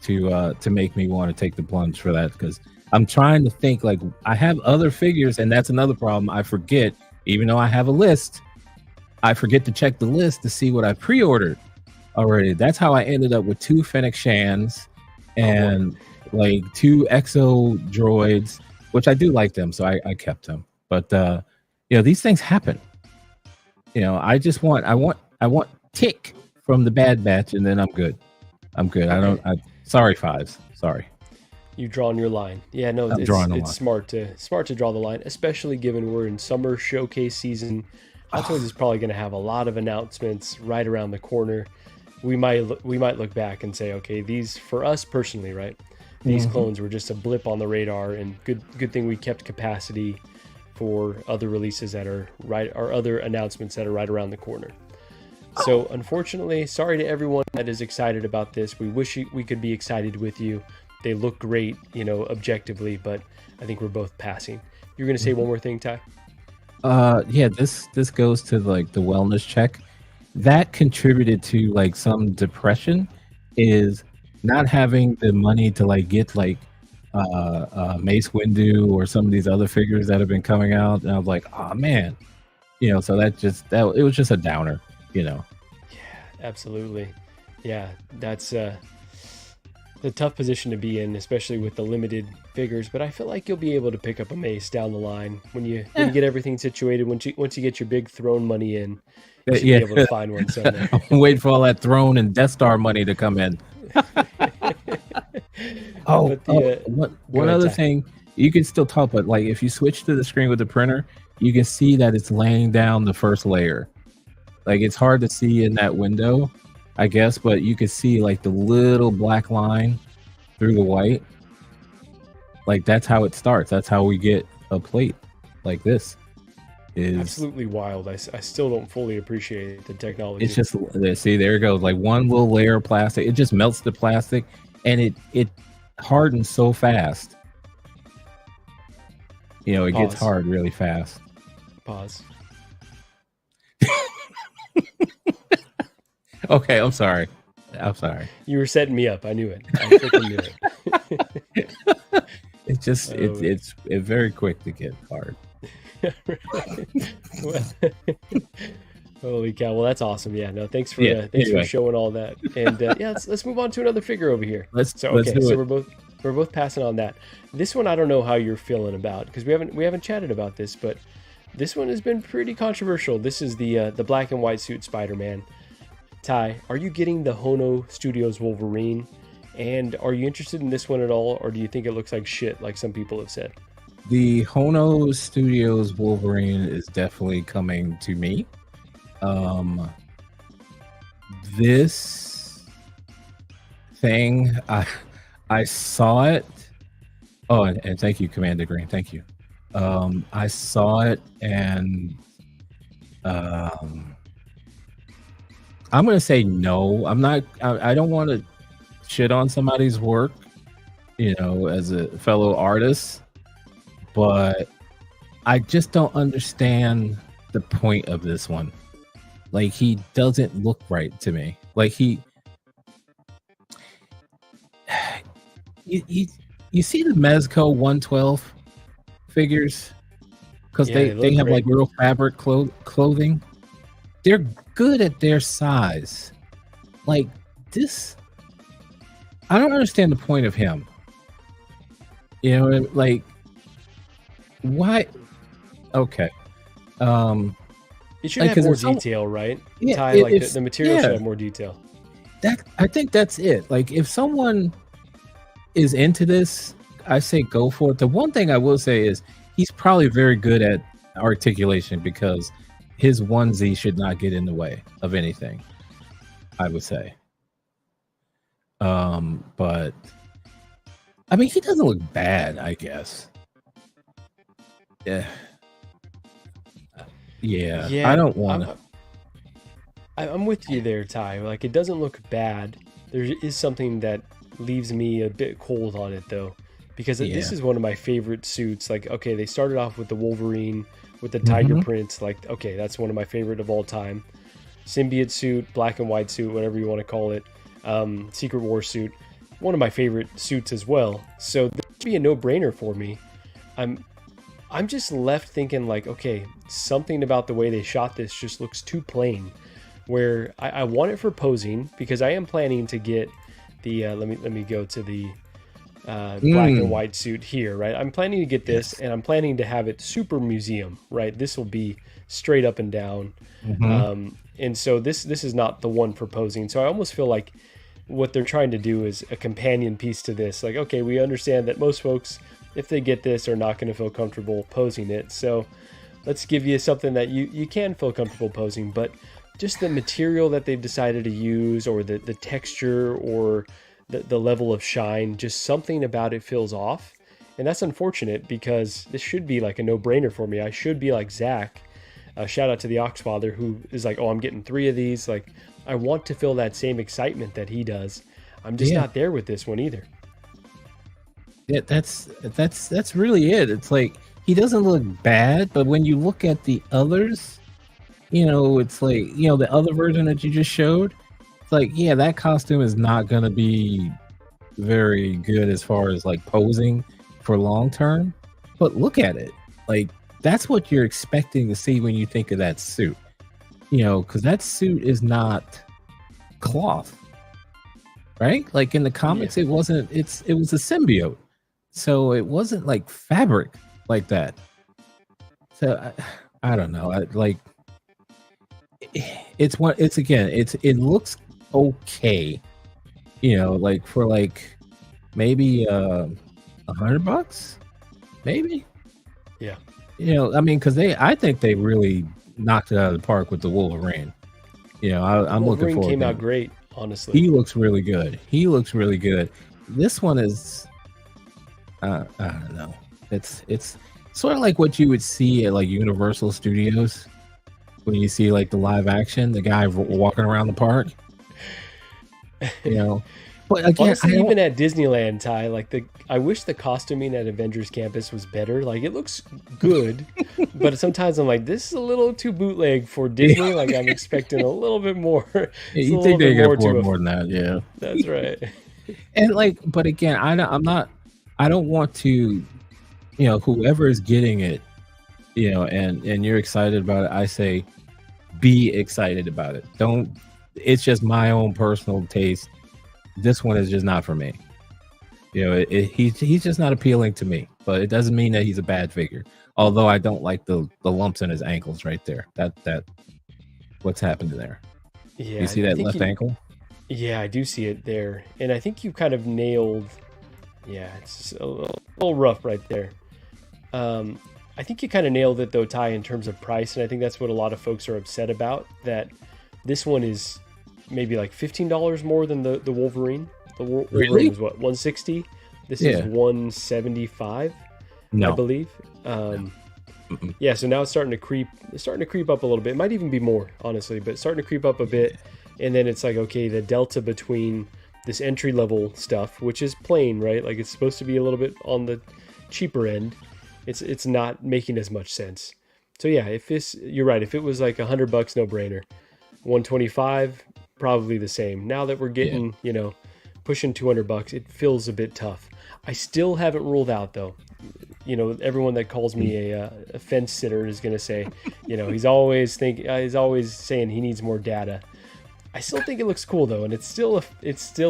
to make me want to take the plunge for that. Because I'm trying to think, like, I have other figures, and that's another problem. I forget, even though I have a list, I forget to check the list to see what I pre-ordered already. That's how I ended up with 2 Fennec Shans Oh boy. and like 2 Exo droids, which I do like them, so I kept them. But these things happen. I want tick from the Bad Batch, and then I'm good. I'm good. I Okay. don't. Sorry, fives. Sorry, You've drawn your line. Yeah, no, I'm it's drawing a it's line. smart to draw the line, especially given we're in summer showcase season. Hot Toys is probably going to have a lot of announcements right around the corner. We might look back and say, okay, these for us personally, right? These Mhm. clones were just a blip on the radar, and good thing we kept capacity for other releases that are right, or other announcements that are right around the corner. So, unfortunately, sorry to everyone that is excited about this. We wish we could be excited with you. They look great, objectively, but I think we're both passing. You're going to say one Mhm. more thing, Ty? Yeah. This goes to like the wellness check that contributed to like some depression is not having the money to like get like Mace Windu or some of these other figures that have been coming out, and I was like, oh man, so that it was just a downer. Yeah, absolutely. Yeah, that's a tough position to be in, especially with the limited figures. But I feel like you'll be able to pick up a mace down the line when you Yeah, get everything situated. Once you get your big throne money in, you should be yeah. able to find one somewhere. I'm waiting for all that throne and Death Star money to come in. Oh, But oh, the go one ahead, other Ty. thing, you can still talk, but like if you switch to the screen with the printer, you can see that it's laying down the first layer. Like it's hard to see in that window, I guess, but you can see like the little black line through the white. Like that's how it starts. That's how we get a plate like this. Is Absolutely wild. I still don't fully appreciate the it's technology. just see there it goes like one little layer of plastic. It just melts the plastic, and it hardens so fast. You know, it gets Pause. hard really fast. Pause. Okay, I'm sorry. I'm sorry. You were setting me up. I knew it. I freaking knew it. It's just Oh man. it's very quick to get hard. Well, holy cow! Well, that's awesome. Yeah. No, Yeah. thanks for Anyway, showing all that. And yeah, let's move on to another figure over here. So let's okay, do so it. we're both passing on that. This one I don't know how you're feeling about because we haven't chatted about this, but this one has been pretty controversial. This is the black and white suit Spider-Man. Ty, are you getting the Hono Studios Wolverine? And are you interested in this one at all, or do you think it looks like shit, like some people have said? The Hono Studios Wolverine is definitely coming to me. Um, this thing, I saw it. Oh, and thank you, Commander Green. Thank you. I saw it, and um, I'm gonna say no. I'm not. I don't want to shit on somebody's work, you know, as a fellow artist, but I just don't understand the point of this one. Like he doesn't look right to me. Like you you, you see the Mezco 112 figures because Yeah, they they look have like great. real fabric clothing. They're good at their size. Like this, I don't understand the point of him. You know, like why? Okay, um, It should like have because more if some detail, right? yeah, Ty, like if the material should yeah, have more detail. that I think that's it. Like if someone is into this, I say go for it. The one thing I will say is he's probably very good at articulation because his onesie should not get in the way of anything. I would say. But I mean, he doesn't look bad. I guess. Yeah, yeah. I Yeah, don't want to. I'm with you there, Ty. Like it doesn't look bad. There is something that leaves me a bit cold on it though, because this Yeah. is one of my favorite suits. Like okay, they started off with the Wolverine with the tiger Mm-hmm. print. Like okay, that's one of my favorite of all time. Symbiote suit, black and white suit, whatever you want to call it. Secret War suit, one of my favorite suits as well. So this would be a no-brainer for me. I'm I'm just left thinking like, okay, something about the way they shot this just looks too plain. Where I want it for posing because I am planning to get the let me go to the black and Mm, white suit here, right? I'm planning to get this yes. and I'm planning to have it super museum, right? This will be straight up and down. Mm-hmm. And so this is not the one for posing. So I almost feel like what they're trying to do is a companion piece to this. Like, okay, we understand that most folks, if they get this, are not going to feel comfortable posing it. So let's give you something that you can feel comfortable posing, but just the material that they've decided to use or the texture or the level of shine, just something about it feels off. And that's unfortunate because this should be like a no-brainer for me. I should be like Zach. Shout out to the Oxfather who is like, oh, I'm getting 3 of these. Like, I want to feel that same excitement that he does. I'm just Yeah. not there with this one either. Yeah, that's really it. It's like he doesn't look bad, but when you look at the others, you know, it's like, you know, the other version that you just showed, it's like, yeah, that costume is not gonna be very good as far as like posing for long term. But look at it. Like that's what you're expecting to see when you think of that suit. You know, because that suit is not cloth, right? Like in the Yeah. comics, it wasn't. It was a symbiote, so it wasn't like fabric like that. So I don't know. Like it's what it looks okay, you know, like for like maybe $100, maybe. Yeah. I mean, because I think they really knocked it out of the park with the Wolverine. The I'm looking Wolverine forward came to out him. great, honestly. He looks really good. He looks really good. This one is, I don't know. It's sort of like what you would see at like Universal Studios when you see like the live action, the guy walking around the park. You know, but again, I Honestly, don't. even at Disneyland, Ty, I wish the costuming at Avengers Campus was better. Like it looks good, but sometimes I'm like, this is a little too bootleg for Disney. Like I'm expecting a little bit more. It's a You little think bit they get more afford to a. more than that? Yeah. That's right. And like, but again, I'm not. I don't want to. Whoever is getting it, and you're excited about it. I say, be excited about it. Don't. It's just my own personal taste. This one is just not for me. He's just not appealing to me. But it doesn't mean that he's a bad figure. Although I don't like the lumps in his ankles right there. That what's happened there? You Yeah, see I that think left you. ankle? Yeah, I do see it there, and I think you kind of nailed. Yeah, it's a little rough right there. Um, I think you kind of nailed it though, Ty, in terms of price, and I think that's what a lot of folks are upset about. That this one is maybe like $15 more than the Wolverine. The Wolverine Really? was what 160. This is Yeah. 175, I No. believe. No. Mm-mm. Yeah, so now it's starting to creep. It's starting to creep up a little bit. It might even be more, honestly, but it's starting to creep up a bit. And then it's like, okay, the delta between this entry level stuff, which is plain, right? Like it's supposed to be a little bit on the cheaper end. It's not making as much sense. So yeah, if this, you're right. If it was like $100, no brainer. 125, probably the same. Now that we're Yeah. getting, pushing $200, it feels a bit tough. I still haven't ruled out though. Everyone that calls Mm. me a fence sitter is going to say, he's always saying he needs more data. I still think it looks cool though, and it's still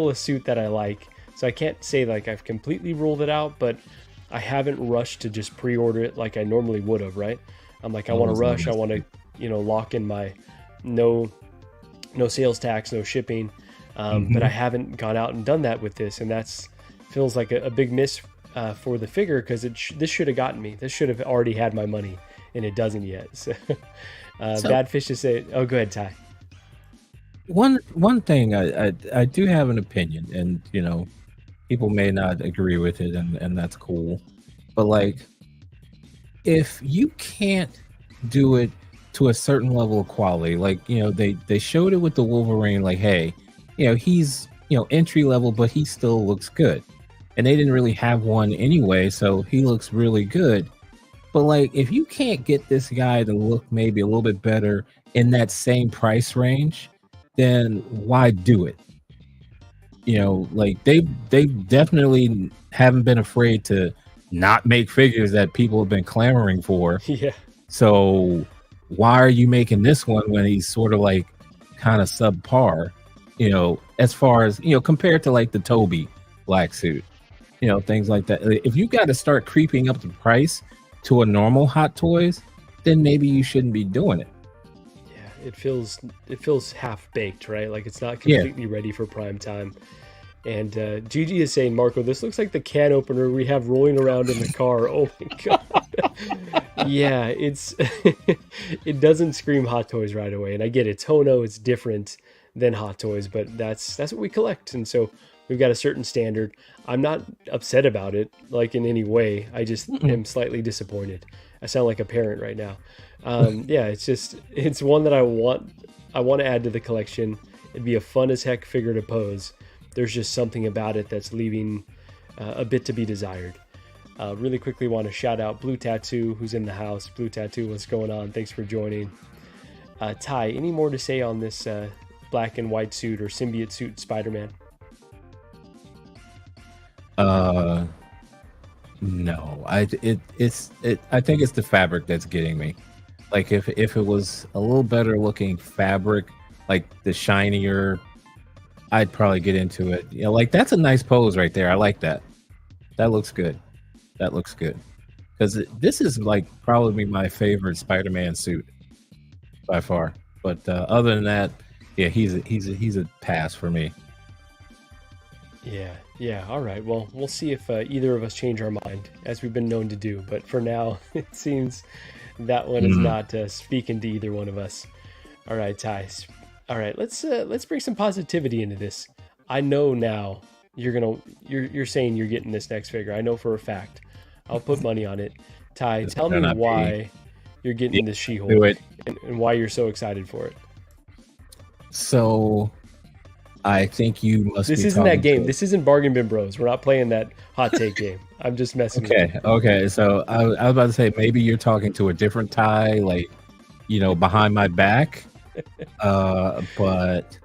a suit that I like. So I can't say like I've completely ruled it out, but I haven't rushed to just pre-order it like I normally would have. Right? I'm like I want to Always love rush. I that want to suit. lock in my no no sales tax, no shipping. But I Mhm. haven't gone out and done that with this, and that's feels like a big miss for the figure because this should have gotten me. This should have already had my money, and it doesn't yet. So So bad fish to say. Oh, go ahead, Ty. one thing I do have an opinion, and people may not agree with it, and that's cool. But like, if you can't do it to a certain level of quality, like they showed it with the Wolverine, like, hey, he's entry level, but he still looks good, and they didn't really have one anyway, so he looks really good. But like, if you can't get this guy to look maybe a little bit better in that same price range, then why do it? Like they definitely haven't been afraid to not make figures that people have been clamoring for. Yeah, So why are you making this one when he's sort of like kind of subpar, as far as, compared to like the Toby black suit, things like that. If you got to start creeping up the price to a normal Hot Toys, then maybe you shouldn't be doing it. yeah. It feels half baked, right? Like it's not Yeah. completely ready for prime time. And Gigi is saying, Marco, this looks like the can opener we have rolling around in the car. Oh my god. Yeah, it doesn't scream Hot Toys right away. And I get it. Tono is different than Hot Toys, but that's what we collect. And so we've got a certain standard. I'm not upset about it, like in any way. I just Mm-mm. am slightly disappointed. I sound like a parent right now. Yeah, it's one that I want to add to the collection. It'd be a fun as heck figure to pose. There's just something about it that's leaving a bit to be desired. Really quickly want to shout out Blue Tattoo, who's in the house. Blue Tattoo, what's going on? Thanks for joining. Ty, any more to say on this black and white suit or symbiote suit Spider-Man? Uh no. I think it's the fabric that's getting me. Like, if it was a little better looking fabric, like the shinier, I'd probably get into it. Like, that's a nice pose right there. I like that. That looks good. That looks good. Because this is like probably my favorite Spider-Man suit by far. But other than that, yeah, he's a pass for me. Yeah. Yeah, all right. Well, we'll see if either of us change our mind, as we've been known to do. But for now, it seems that one is Mm, not speaking to either one of us. All right, Ty. All right, let's bring some positivity into this. I know now you're saying you're getting this next figure. I know for a fact. I'll put money on it. Ty, this tell better me not be. why you're Yeah, getting this do She-Hulk it. and why you're so excited for it. So I think you must This be isn't that talking game. to. This isn't Bargain Bin Bros. We're not playing that hot take game. I'm just messing with you. Okay. So I was about to say maybe you're talking to a different Ty, like behind my back. But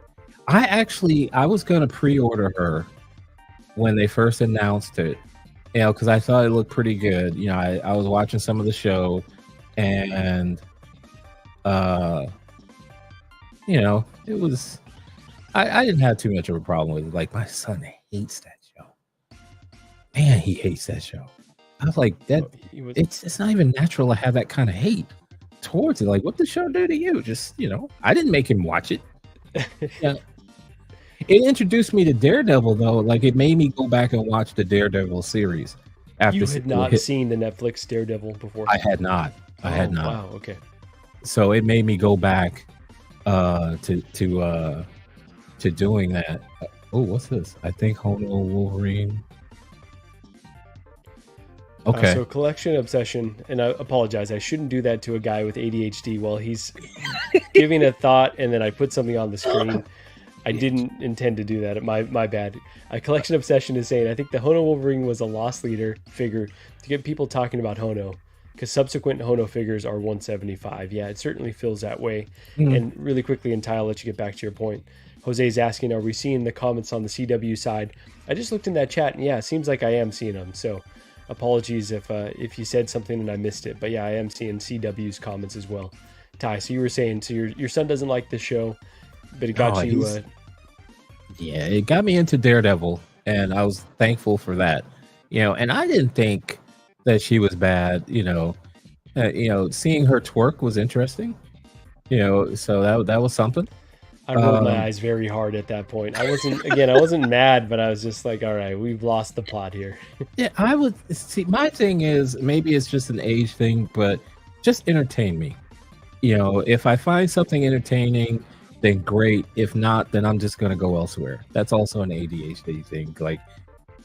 I was gonna pre-order her when they first announced it, because I thought it looked pretty good. I was watching some of the show, and uh, it was. I didn't have too much of a problem with it. Like my son hates that show. Man, he hates that show. I was like, that. Oh, he was It's not even natural to have that kind of hate towards it. Like, what the show do to you? Just I didn't make him watch it. Yeah, it introduced me to Daredevil though. Like, it made me go back and watch the Daredevil series after You had not seen the Netflix Daredevil before? I had not. I Oh, had not. wow. Okay. So it made me go back to doing that. Oh, what's this? I think Hono Wolverine. Okay. So collection obsession, and I apologize. I shouldn't do that to a guy with ADHD while he's giving a thought, and then I put something on the screen. I didn't intend to do that. My bad. A collection obsession is saying I think the Hono Wolverine was a loss leader figure to get people talking about Hono, because subsequent Hono figures are 175. Yeah, it certainly feels that way. Mhm. And really quickly, and Ty, I'll let you get back to your point. Jose's asking, are we seeing the comments on the CW side? I just looked in that chat, and yeah, it seems like I am seeing them. So apologies if you said something and I missed it. But yeah, I am seeing CW's comments as well. Ty, so you were saying, so your son doesn't like the show, but it got Oh, you. yeah, it got me into Daredevil, and I was thankful for that. And I didn't think that she was bad. Seeing her twerk was interesting. So that was something. I rolled my Um, eyes very hard at that point. I wasn't mad, but I was just like, all right, we've lost the plot here. yeah, I would see. My thing is maybe it's just an age thing, but just entertain me. If I find something entertaining, then great. If not, then I'm just gonna go elsewhere. That's also an ADHD thing. Like,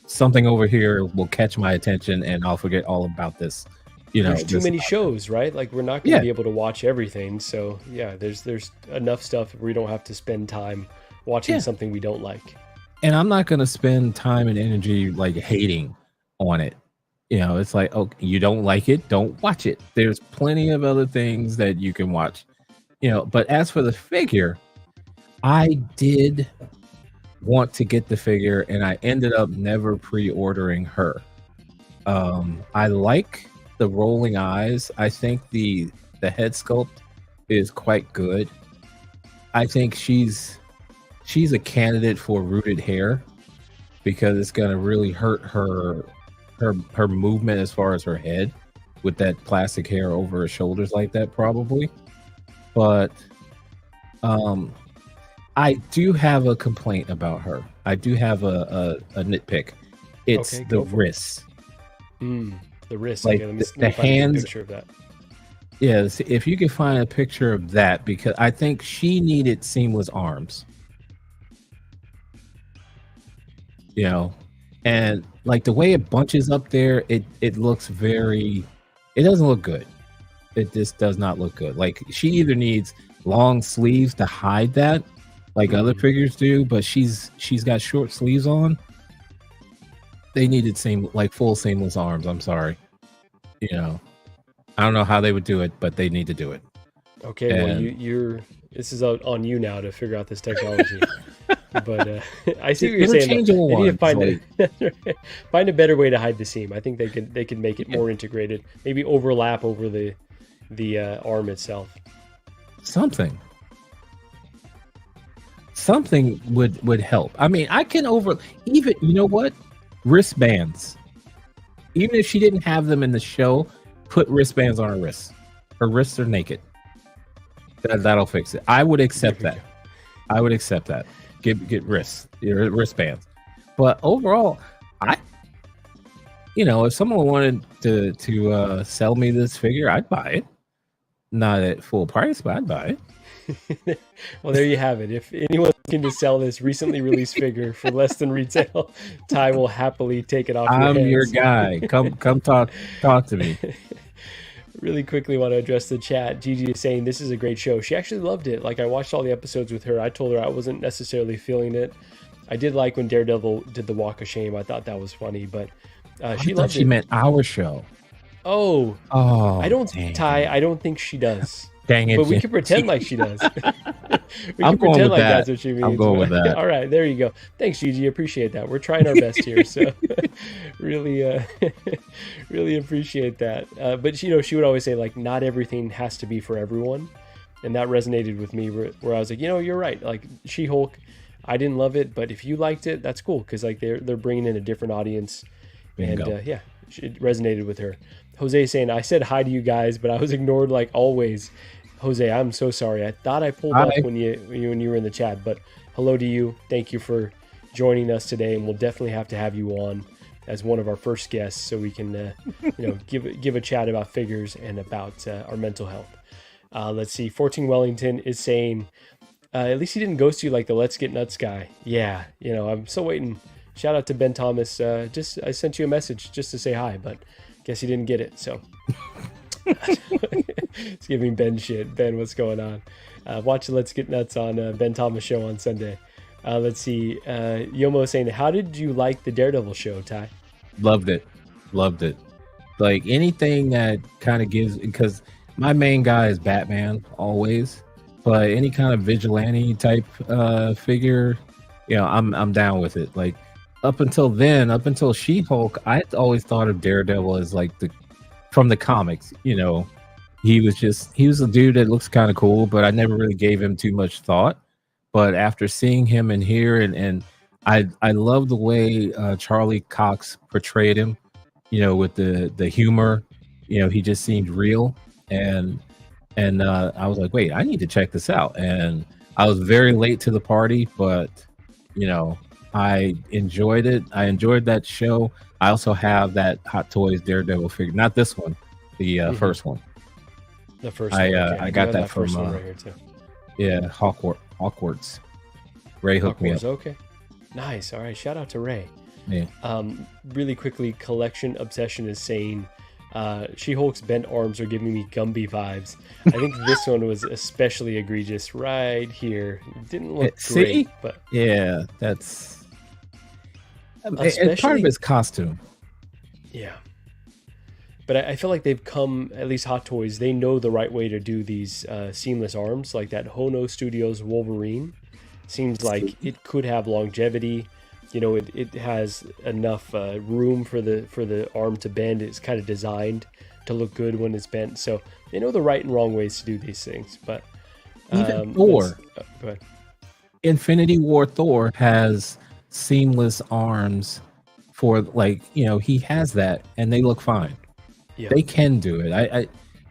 something over here will catch my attention, and I'll forget all about this. There's too this. many shows, right? Like we're not going to Yeah, be able to watch everything. So yeah, there's enough stuff where we don't have to spend time watching yeah. something we don't like. And I'm not gonna spend time and energy like hating on it. It's like, oh, you don't like it, don't watch it. There's plenty of other things that you can watch. But as for the figure, I did want to get the figure, and I ended up never pre-ordering her. I like the rolling eyes. I think the head sculpt is quite good. I think she's a candidate for rooted hair, because it's gonna really hurt her movement as far as her head with that plastic hair over her shoulders like that, probably. But I do have a complaint about her. I do have a nitpick. It's Okay, the go for it. wrists. The wrist. Like, Okay, the let me find a good hands. picture of that. Yes, if you could find a picture of that, because I think she needed seamless arms. And like the way it bunches up there, it looks very. It doesn't look good. It just does not look good. Like, she either needs long sleeves to hide that, like other figures do, but she's got short sleeves on. They needed full seamless arms. I'm sorry. I don't know how they would do it, but they need to do it. Okay, well you're this is on you now to figure out this technology. But I see what you're saying. Interchangeable They need to ones, find find a better way to hide the seam. I think they could make it more integrated. Maybe overlap over the arm itself. Something would help. I mean, I can even, what, wristbands. Even if she didn't have them in the show, put wristbands on her wrists. Her wrists are naked. That'll fix it. I would accept that. I would accept that. Get wristbands. But overall, I if someone wanted to sell me this figure, I'd buy it. Not at full price, but I'd buy Well, there you have it. If anyone's looking to sell this recently released figure for less than retail, Ty will happily take it off your I'm your hands. guy. Come talk to me. Really quickly want to address the chat. Gigi is saying this is a great show. She actually loved it. Like, I watched all the episodes with her. I told her I wasn't necessarily feeling it. I did like when Daredevil did the Walk of Shame. I thought that was funny, but I she thought loved she it. meant our show. Oh, I Oh, don't, dang. Ty. I don't think she does. Dang it. But we can pretend like she does. We I'm can going pretend with like that. that's what she means. I'm going with that. All right, there you go. Thanks, Gigi. Appreciate that. We're trying our best here, so really, really appreciate that. But she would always say like, not everything has to be for everyone, and that resonated with me. Where I was like, you're right. Like She-Hulk, I didn't love it, but if you liked it, that's cool because like they're bringing in a different audience, Bingo. and yeah, it resonated with her. Jose saying, I said hi to you guys, but I was ignored like always. Jose, I'm so sorry. I thought I pulled up Hi. when you were in the chat, but hello to you. Thank you for joining us today, and we'll definitely have to have you on as one of our first guests so we can give a chat about figures and about our mental health. Let's see. 14 Wellington is saying, at least he didn't ghost you like the Let's Get Nuts guy. Yeah, I'm still waiting. Shout out to Ben Thomas. I sent you a message just to say hi, but guess he didn't get it. So it's giving Ben shit. Ben, what's going on? Watch Let's Get Nuts on Ben Thomas show on Sunday. Let's see. Yomo saying, how did you like the Daredevil show, Ty? Loved it. Like anything that kind of gives, because my main guy is Batman always, but any kind of vigilante type figure, I'm down with it. Like up until She-Hulk, I always thought of Daredevil as like from the comics. He was a dude that looks kind of cool, but I never really gave him too much thought. But after seeing him in here, and I love the way Charlie Cox portrayed him, with the humor. He just seemed real, and I was like, wait, I need to check this out. And I was very late to the party, but I enjoyed it. I enjoyed that show. I also have that Hot Toys Daredevil figure, not this one, the first one. The first one. Okay. I got that first from one right here too. Yeah, Hawkwarts. Ray hooked me up. Okay. Nice. All right. Shout out to Ray. Yeah. Really quickly, Collection Obsession is saying, She-Hulk's bent arms are giving me Gumby vibes. I think this one was especially egregious right here. It didn't look great, but yeah, that's it's part of his costume. Yeah. But I feel like they've come, at least Hot Toys, they know the right way to do these seamless arms, like that Hono Studios Wolverine. Seems like it could have longevity. It has enough room for the arm to bend. It's kind of designed to look good when it's bent. So they know the right and wrong ways to do these things. But even Thor, go ahead. Infinity War Thor has seamless arms for he has that, and they look fine. Yeah. They can do it. I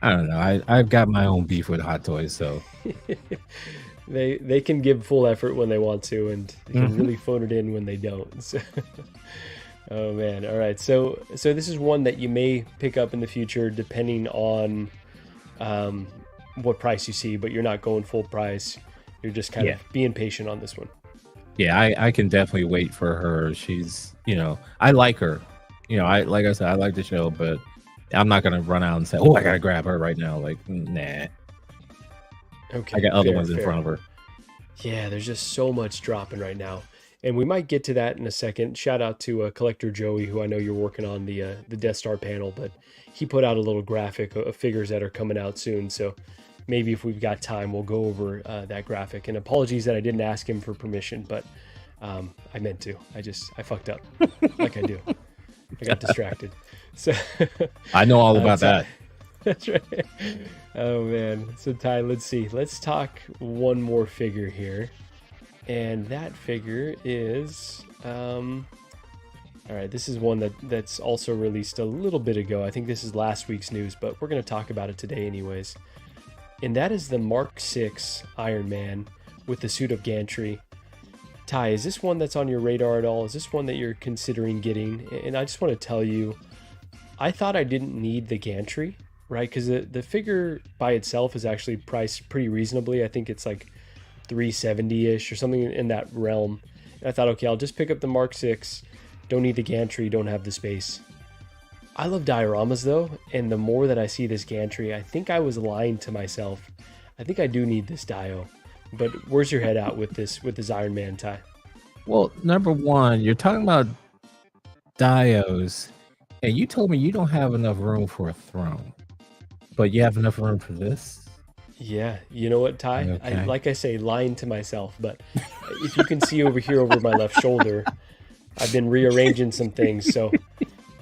don't know. I've got my own beef with Hot Toys, so they can give full effort when they want to, and they can really phone it in when they don't. So, oh man! All right, so this is one that you may pick up in the future, depending on what price you see. But you're not going full price. You're just kind of being patient on this one. Yeah, I can definitely wait for her. She's, I like her. Like I said, I like the show, but I'm not gonna run out and say, "Oh, I gotta grab her right now." Like, nah. Okay. I got other ones in front of her. Yeah, there's just so much dropping right now, and we might get to that in a second. Shout out to Collector Joey, who I know you're working on the Death Star panel, but he put out a little graphic of figures that are coming out soon. So maybe if we've got time, we'll go over that graphic. And apologies that I didn't ask him for permission, but I meant to. I fucked up, like I do. I got distracted. So I know all about that. That's right. Oh man. So Ty, let's see. Let's talk one more figure here. And that figure is all right, this is one that's also released a little bit ago. I think this is last week's news, but we're going to talk about it today anyways. And that is the Mark VI Iron Man with the suit of Gantry. Ty, is this one that's on your radar at all? Is this one that you're considering getting? And I just want to tell you, I thought I didn't need the gantry, right? Because the figure by itself is actually priced pretty reasonably. I think it's like 370 ish or something in that realm. And I thought, okay, I'll just pick up the Mark 6. Don't need the gantry, don't have the space. I love dioramas though, and the more that I see this gantry, I think I was lying to myself. I think I do need this dio. But where's your head at with this Iron Man, Ty? Well, number one, you're talking about dios, and you told me you don't have enough room for a throne, but you have enough room for this. Yeah, you know what, Ty? Okay. Like I say, lying to myself. But if you can see over here over my left shoulder, I've been rearranging some things. So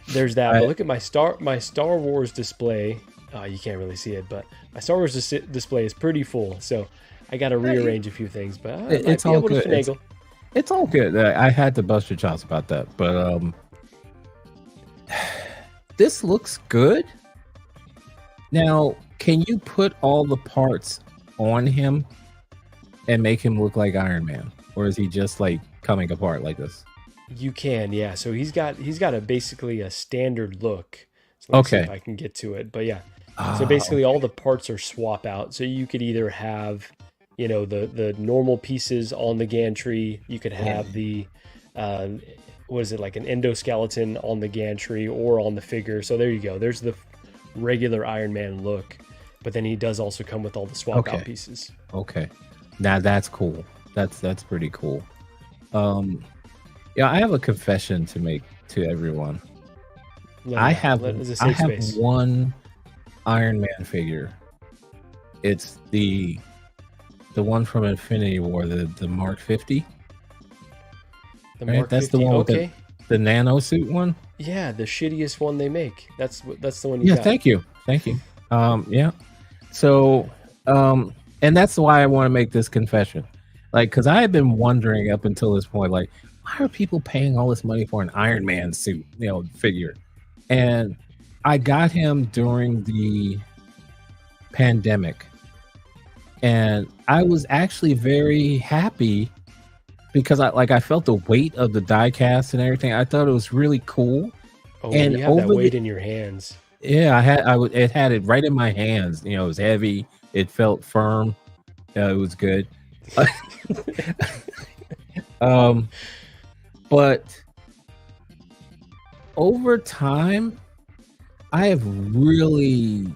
there's that. But look at my Star Wars display. You can't really see it, but my Star Wars display is pretty full. So I got to rearrange a few things. But I might It's be all able to good. finagle. It's all good. I had to bust your chops about that, but this looks good. Now, can you put all the parts on him and make him look like Iron Man, or is he just like coming apart like this? You can, yeah. So he's got basically a standard look. So let me see if I can get to it. But yeah. So basically all the parts are swap out. So you could either have, you know, the normal pieces on the gantry. You could have the what is it, like an endoskeleton on the gantry or on the figure. So there you go. There's the regular Iron Man look. But then he does also come with all the swap out pieces. Okay. Now that's cool. That's pretty cool. Yeah, I have a confession to make to everyone. I have one Iron Man figure. It's the one from Infinity War, the Mark 50. The Mark 50. That's the one with the nano suit one. Yeah, the shittiest one they make. That's the one you got. Thank you. Yeah. So, and that's why I want to make this confession. Like, because I have been wondering up until this point, like, why are people paying all this money for an Iron Man suit, you know, figure? And I got him during the pandemic, and I was actually very happy because I felt the weight of the die cast and everything. I thought it was really cool. Oh, and you have that weight in your hands. Yeah, it had it right in my hands. You know, it was heavy. It felt firm. It was good. But over time, I have really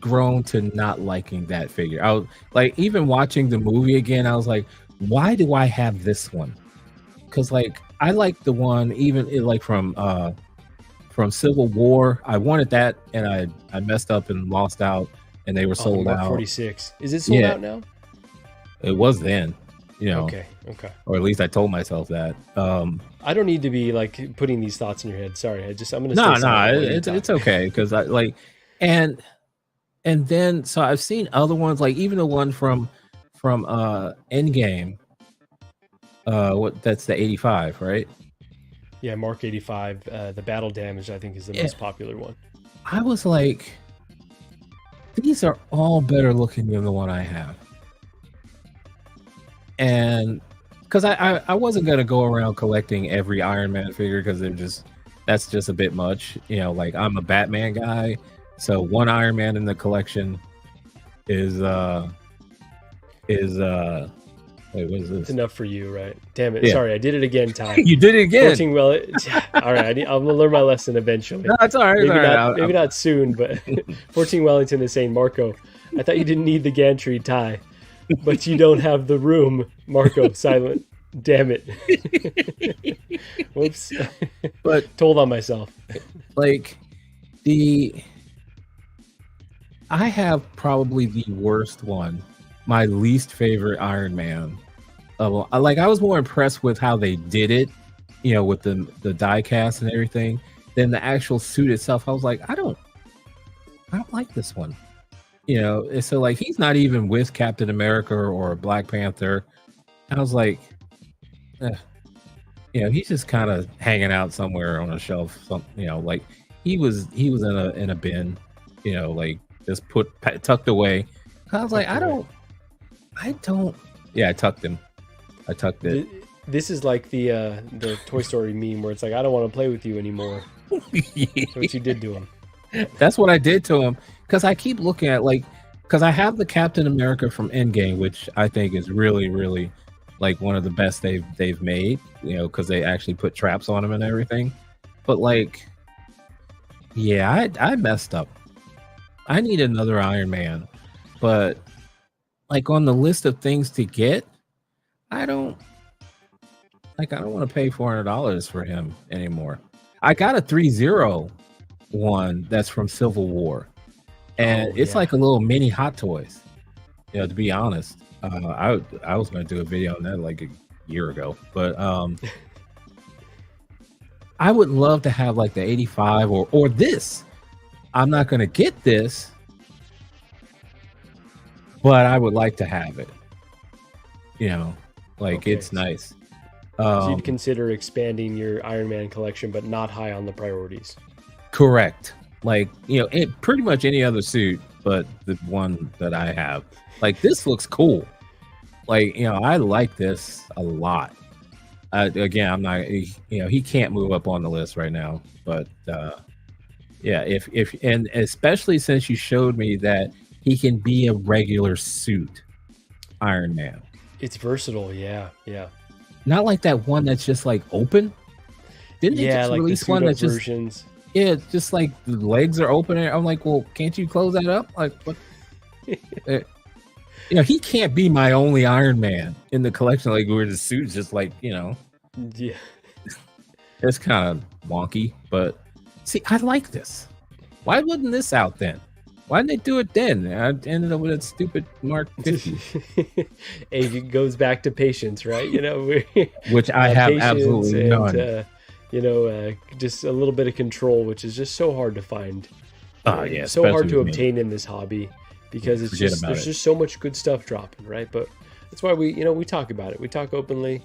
grown to not liking that figure. I was like, even watching the movie again, I was like, why do I have this one? Because like I like the one even like from Civil War. I wanted that, and I messed up and lost out, and they were sold out. 46. Is it sold out now? It was then, you know. Okay. Or at least I told myself that. I don't need to be like putting these thoughts in your head. Sorry, I'm gonna. It's okay because I like, and then so I've seen other ones like even the one from Endgame. What that's the 85, right? Yeah, Mark 85. The battle damage I think is the most popular one. I was like, these are all better looking than the one I have. And because I wasn't gonna go around collecting every Iron Man figure because that's just a bit much, you know. Like I'm a Batman guy, so one Iron Man in the collection is wait, what is this? It's enough for you, right? Damn it! Yeah. Sorry, I did it again, Ty. You did it again. 14 all right, I'm gonna learn my lesson eventually. No, it's all right. Maybe not soon, but 14 Wellington is saying, Marco, I thought you didn't need the gantry, Ty. But you don't have the room, Marco. Silent. Damn it. Whoops. But told on myself. Like I have probably the worst one. My least favorite Iron Man. Like I was more impressed with how they did it, you know, with the die cast and everything, than the actual suit itself. I was like, I don't like this one. You know, so like he's not even with Captain America or Black Panther. I was like, you know, he's just kind of hanging out somewhere on a shelf. You know, like he was in a bin. You know, like just tucked away. I was like, I don't. Yeah, I tucked him. I tucked it. Th- This is like the Toy Story meme where it's like, I don't want to play with you anymore. That's what you did to him. That's what I did to him because I keep looking at like because I have the Captain America from Endgame, which I think is really, really like one of the best they've made. You know, because they actually put traps on him and everything. But like, yeah, I messed up. I need another Iron Man, but like on the list of things to get, I don't I don't want to pay $400 for him anymore. I got a 3-0 one that's from Civil War, and Oh it's yeah. like a little mini Hot Toys. You know, to be honest, I was going to do a video on that like a year ago, but I would love to have like the 85 or this. I'm not going to get this, but I would like to have it. You know, like Okay. it's nice. So you'd Um, consider expanding your Iron Man collection, but not high on the priorities. Correct. Like, you know, pretty much any other suit, but the one that I have. Like, this looks cool. Like, you know, I like this a lot. Again, I'm not, you know, he can't move up on the list right now, but yeah, and especially since you showed me that he can be a regular suit Iron Man, It's versatile. Yeah, yeah, not like that one that's just like open. Didn't they yeah. just Like the release suit one up that's just versions. yeah, it's just like the legs are open. And I'm like, well, can't you close that up? Like, what? Uh, you know, he can't be my only Iron Man in the collection. Like, where the suit's just like, you know, Yeah. it's kind of wonky. But see, I like this. Why wasn't this out then? Why didn't they do it then? I ended up with a stupid Mark 50, It goes back to patience, right? You know, we which I have patience absolutely and none. just a little bit of control, which is just so hard to find, Oh yeah, so hard especially to with me. obtain in this hobby, Yeah, because it's forget just about there's it. just so much good stuff dropping, right? But that's why we talk about it. We talk openly.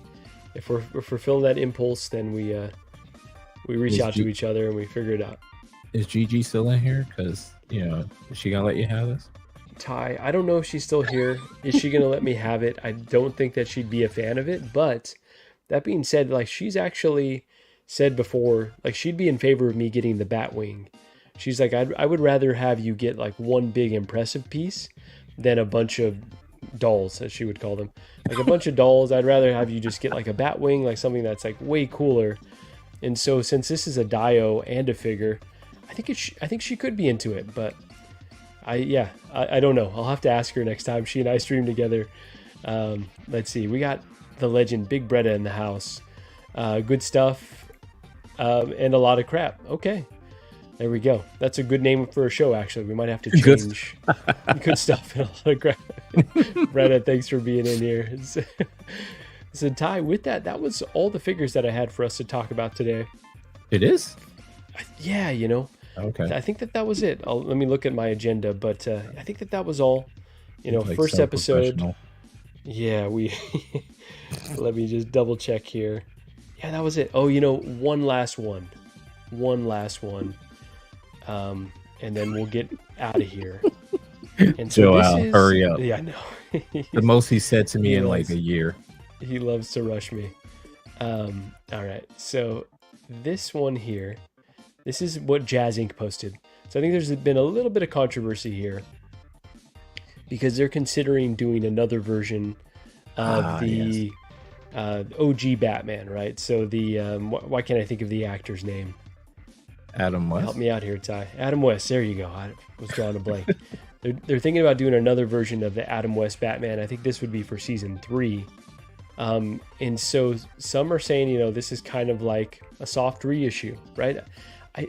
If we're feeling that impulse, then we reach Is out to each other and we figure it out. is Gigi still in here? Because you know, is she gonna let you have this? Ty, I don't know if she's still here. Is she gonna let me have it? I don't think that she'd be a fan of it. But that being said, like she's actually said before, like she'd be in favor of me getting the Batwing. She's like, I would rather have you get like one big impressive piece than a bunch of dolls, as she would call them. Like a bunch of dolls, I'd rather have you just get like a Batwing, like something that's like way cooler. And so since this is a Dio and a figure, I think she could be into it, but I don't know. I'll have to ask her next time she and I stream together. Let's see. We got the legend Big Bretta in the house. Good stuff, and a lot of crap. Okay, there we go. That's a good name for a show. Actually, we might have to Good. change good stuff and a lot of crap. Bretta, thanks for being in here. So Ty, with that, that was all the figures that I had for us to talk about today. It is Yeah, okay. I think that that was it. Let me look at my agenda, but I think that that was all. Like First so episode. professional. Yeah, we. Let me just double check here. Yeah, that was it. Oh, one last one, one last one, and then we'll get out of here. And so this Joel, is. hurry up. Yeah, I know. The most he said to me He in like loves. a year. He loves to rush me. All right, so this one here. This is what Jazz Inc. posted. So I think there's been a little bit of controversy here because they're considering doing another version of Yes. the OG Batman, right? So the why can't I think of the actor's name? Adam Help West. me out here, Ty. Adam West. There you go. I was drawing a blank. They're thinking about doing another version of the Adam West Batman. I think this would be for season 3. And so some are saying, this is kind of like a soft reissue, right?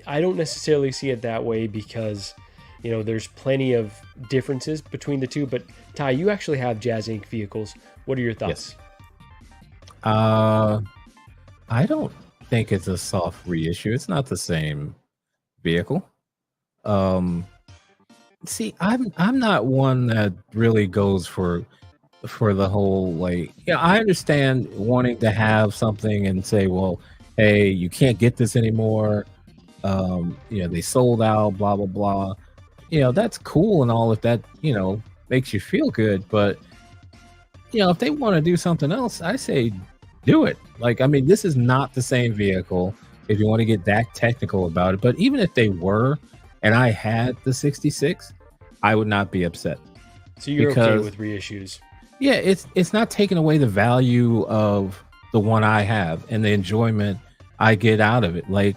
I don't necessarily see it that way because, there's plenty of differences between the two. But Ty, you actually have Jazz Inc. vehicles. What are your thoughts? Yes. I don't think it's a soft reissue. It's not the same vehicle. Um, See, I'm not one that really goes for the whole like. Yeah, I understand wanting to have something and say, well, hey, you can't get this anymore. They sold out, blah blah blah. That's cool and all if that makes you feel good, but if they want to do something else, I say do it. Like, I mean, this is not the same vehicle if you want to get that technical about it. But even if they were, and I had the 66, I would not be upset So you're okay because with reissues? yeah, it's not taking away the value of the one I have and the enjoyment I get out of it. Like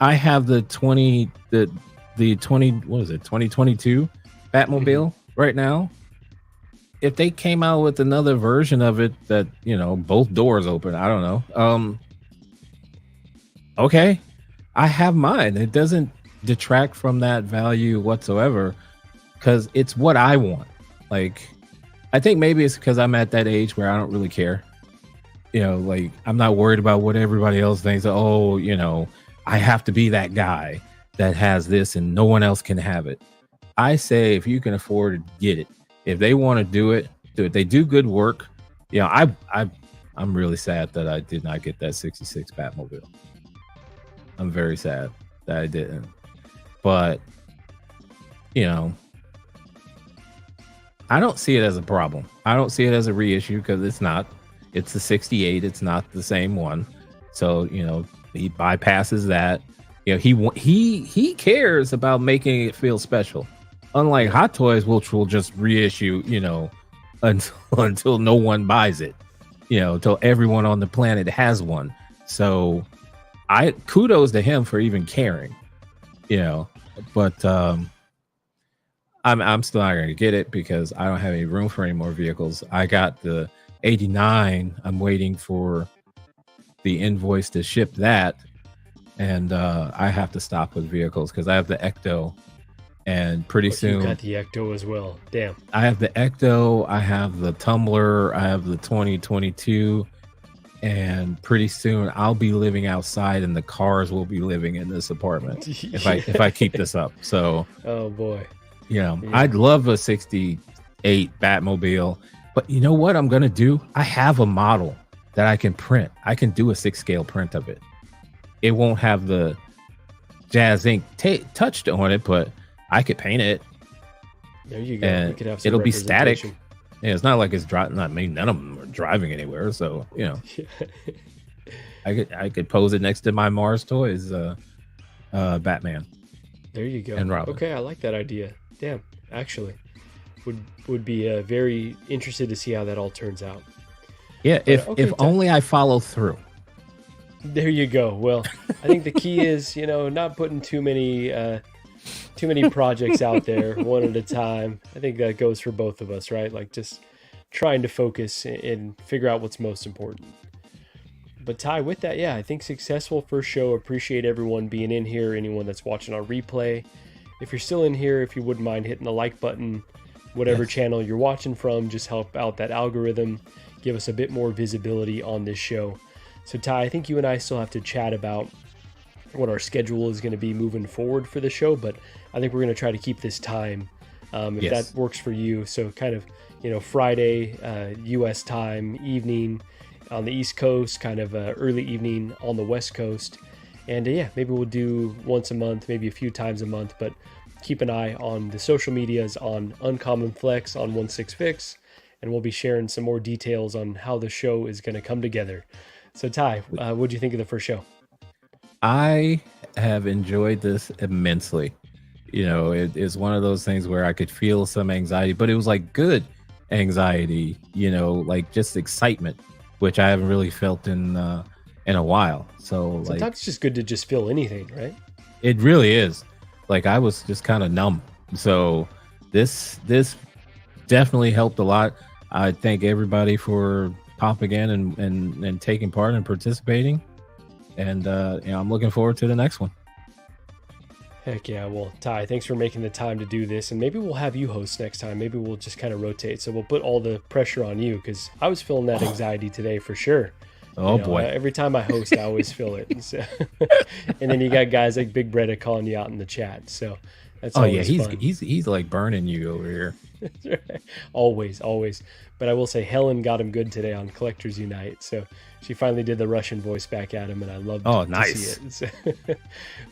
I have the 20, what is it, 2022 Hmm. Batmobile right now. If they came out with another version of it that, both doors open, I don't know. Okay. I have mine. It doesn't detract from that value whatsoever because it's what I want. Like I think maybe it's because I'm at that age where I don't really care. Like I'm not worried about what everybody else thinks. Oh, I have to be that guy that has this and no one else can have it. I say if you can afford it, get it. If they want to do it, do it. They do good work. I'm really sad that I did not get that 66 Batmobile. I'm very sad that I didn't. But, you know, I don't see it as a problem. I don't see it as a reissue because it's not. It's the 68. It's not the same one. So, he bypasses that. He cares about making it feel special. Unlike Right. Hot Toys, which will just reissue, until no one buys it, until everyone on the planet has one. So I kudos to him for even caring, you know. But I'm still not gonna get it because I don't have any room for any more vehicles. I got the 89. I'm waiting for the invoice to ship that, and I have to stop with vehicles because I have the Ecto, and pretty Oh, you soon got the Ecto as well. Damn. I have the Ecto, I have the Tumbler, I have the 2022, and pretty soon I'll be living outside, and the cars will be living in this apartment if I keep this up. So Oh boy. Yeah. I'd love a 68 Batmobile, but you know what I'm gonna do? I have a model that I can print. I can do a 6 scale print of it. It won't have the Jazz Ink touched on it, but I could paint it There you go. We and could have some it'll be static. representation. Yeah, it's not like it's driving. Not me. None of them are driving anywhere. So I could pose it next to my Mars Toys, Batman There you go. and Robin. Okay, I like that idea. Damn. Actually, would be very interested to see how that all turns out. Yeah, But if only I follow through. there you go. Well, I think the key is not putting too many projects out there one at a time. I think that goes for both of us, right? Like just trying to focus and figure out what's most important. But Ty, with that, yeah, I think successful first show. Appreciate everyone being in here. Anyone that's watching on replay, if you're still in here, if you wouldn't mind hitting the like button, whatever Yes. channel you're watching from, just help out that algorithm, give us a bit more visibility on this show. So Ty, I think you and I still have to chat about what our schedule is going to be moving forward for the show, but I think we're going to try to keep this time if that Yes. works for you. So kind of Friday U.S. time evening on the East Coast, kind of early evening on the West Coast, and yeah, maybe we'll do once a month, maybe a few times a month, but keep an eye on the social medias on Uncommon Flex on 16fix, and we'll be sharing some more details on how the show is going to come together. So Ty, what do you think of the first show? I have enjoyed this immensely. It is one of those things where I could feel some anxiety, but it was like good anxiety, like just excitement, which I haven't really felt in a while. So like Sometimes it's just good to just feel anything, right? it really is. Like I was just kind of numb. So this definitely helped a lot. I thank everybody for popping in and taking part and participating. And I'm looking forward to the next one. Heck yeah. Well, Ty, thanks for making the time to do this. And maybe we'll have you host next time. Maybe we'll just kind of rotate. So we'll put all the pressure on you because I was feeling that anxiety today for sure. Oh boy. Every time I host, I always feel it. And, so, and then you got guys like Big Bretta calling you out in the chat. So that's Oh yeah, always he's fun. he's like burning you over here. Always, always. But I will say Helen got him good today on Collectors Unite. So she finally did the Russian voice back at him, and I loved Oh, to see nice. it. So,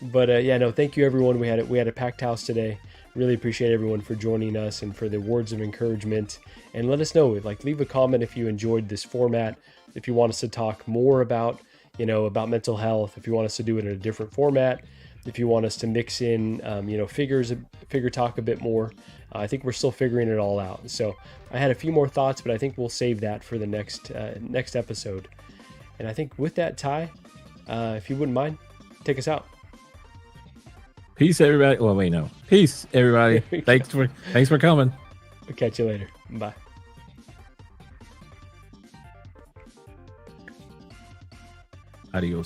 but yeah, no, thank you everyone. We had a packed house today. Really appreciate everyone for joining us and for the words of encouragement. And let us know, like, leave a comment if you enjoyed this format, if you want us to talk more about, about mental health, if you want us to do it in a different format, if you want us to mix in, figure talk a bit more. I think we're still figuring it all out. So I had a few more thoughts, but I think we'll save that for the next episode. And I think with that, Ty, if you wouldn't mind, take us out. Peace, everybody. Well, wait, no. Peace, everybody. Thanks for coming. I'll catch you later. Bye. Adios.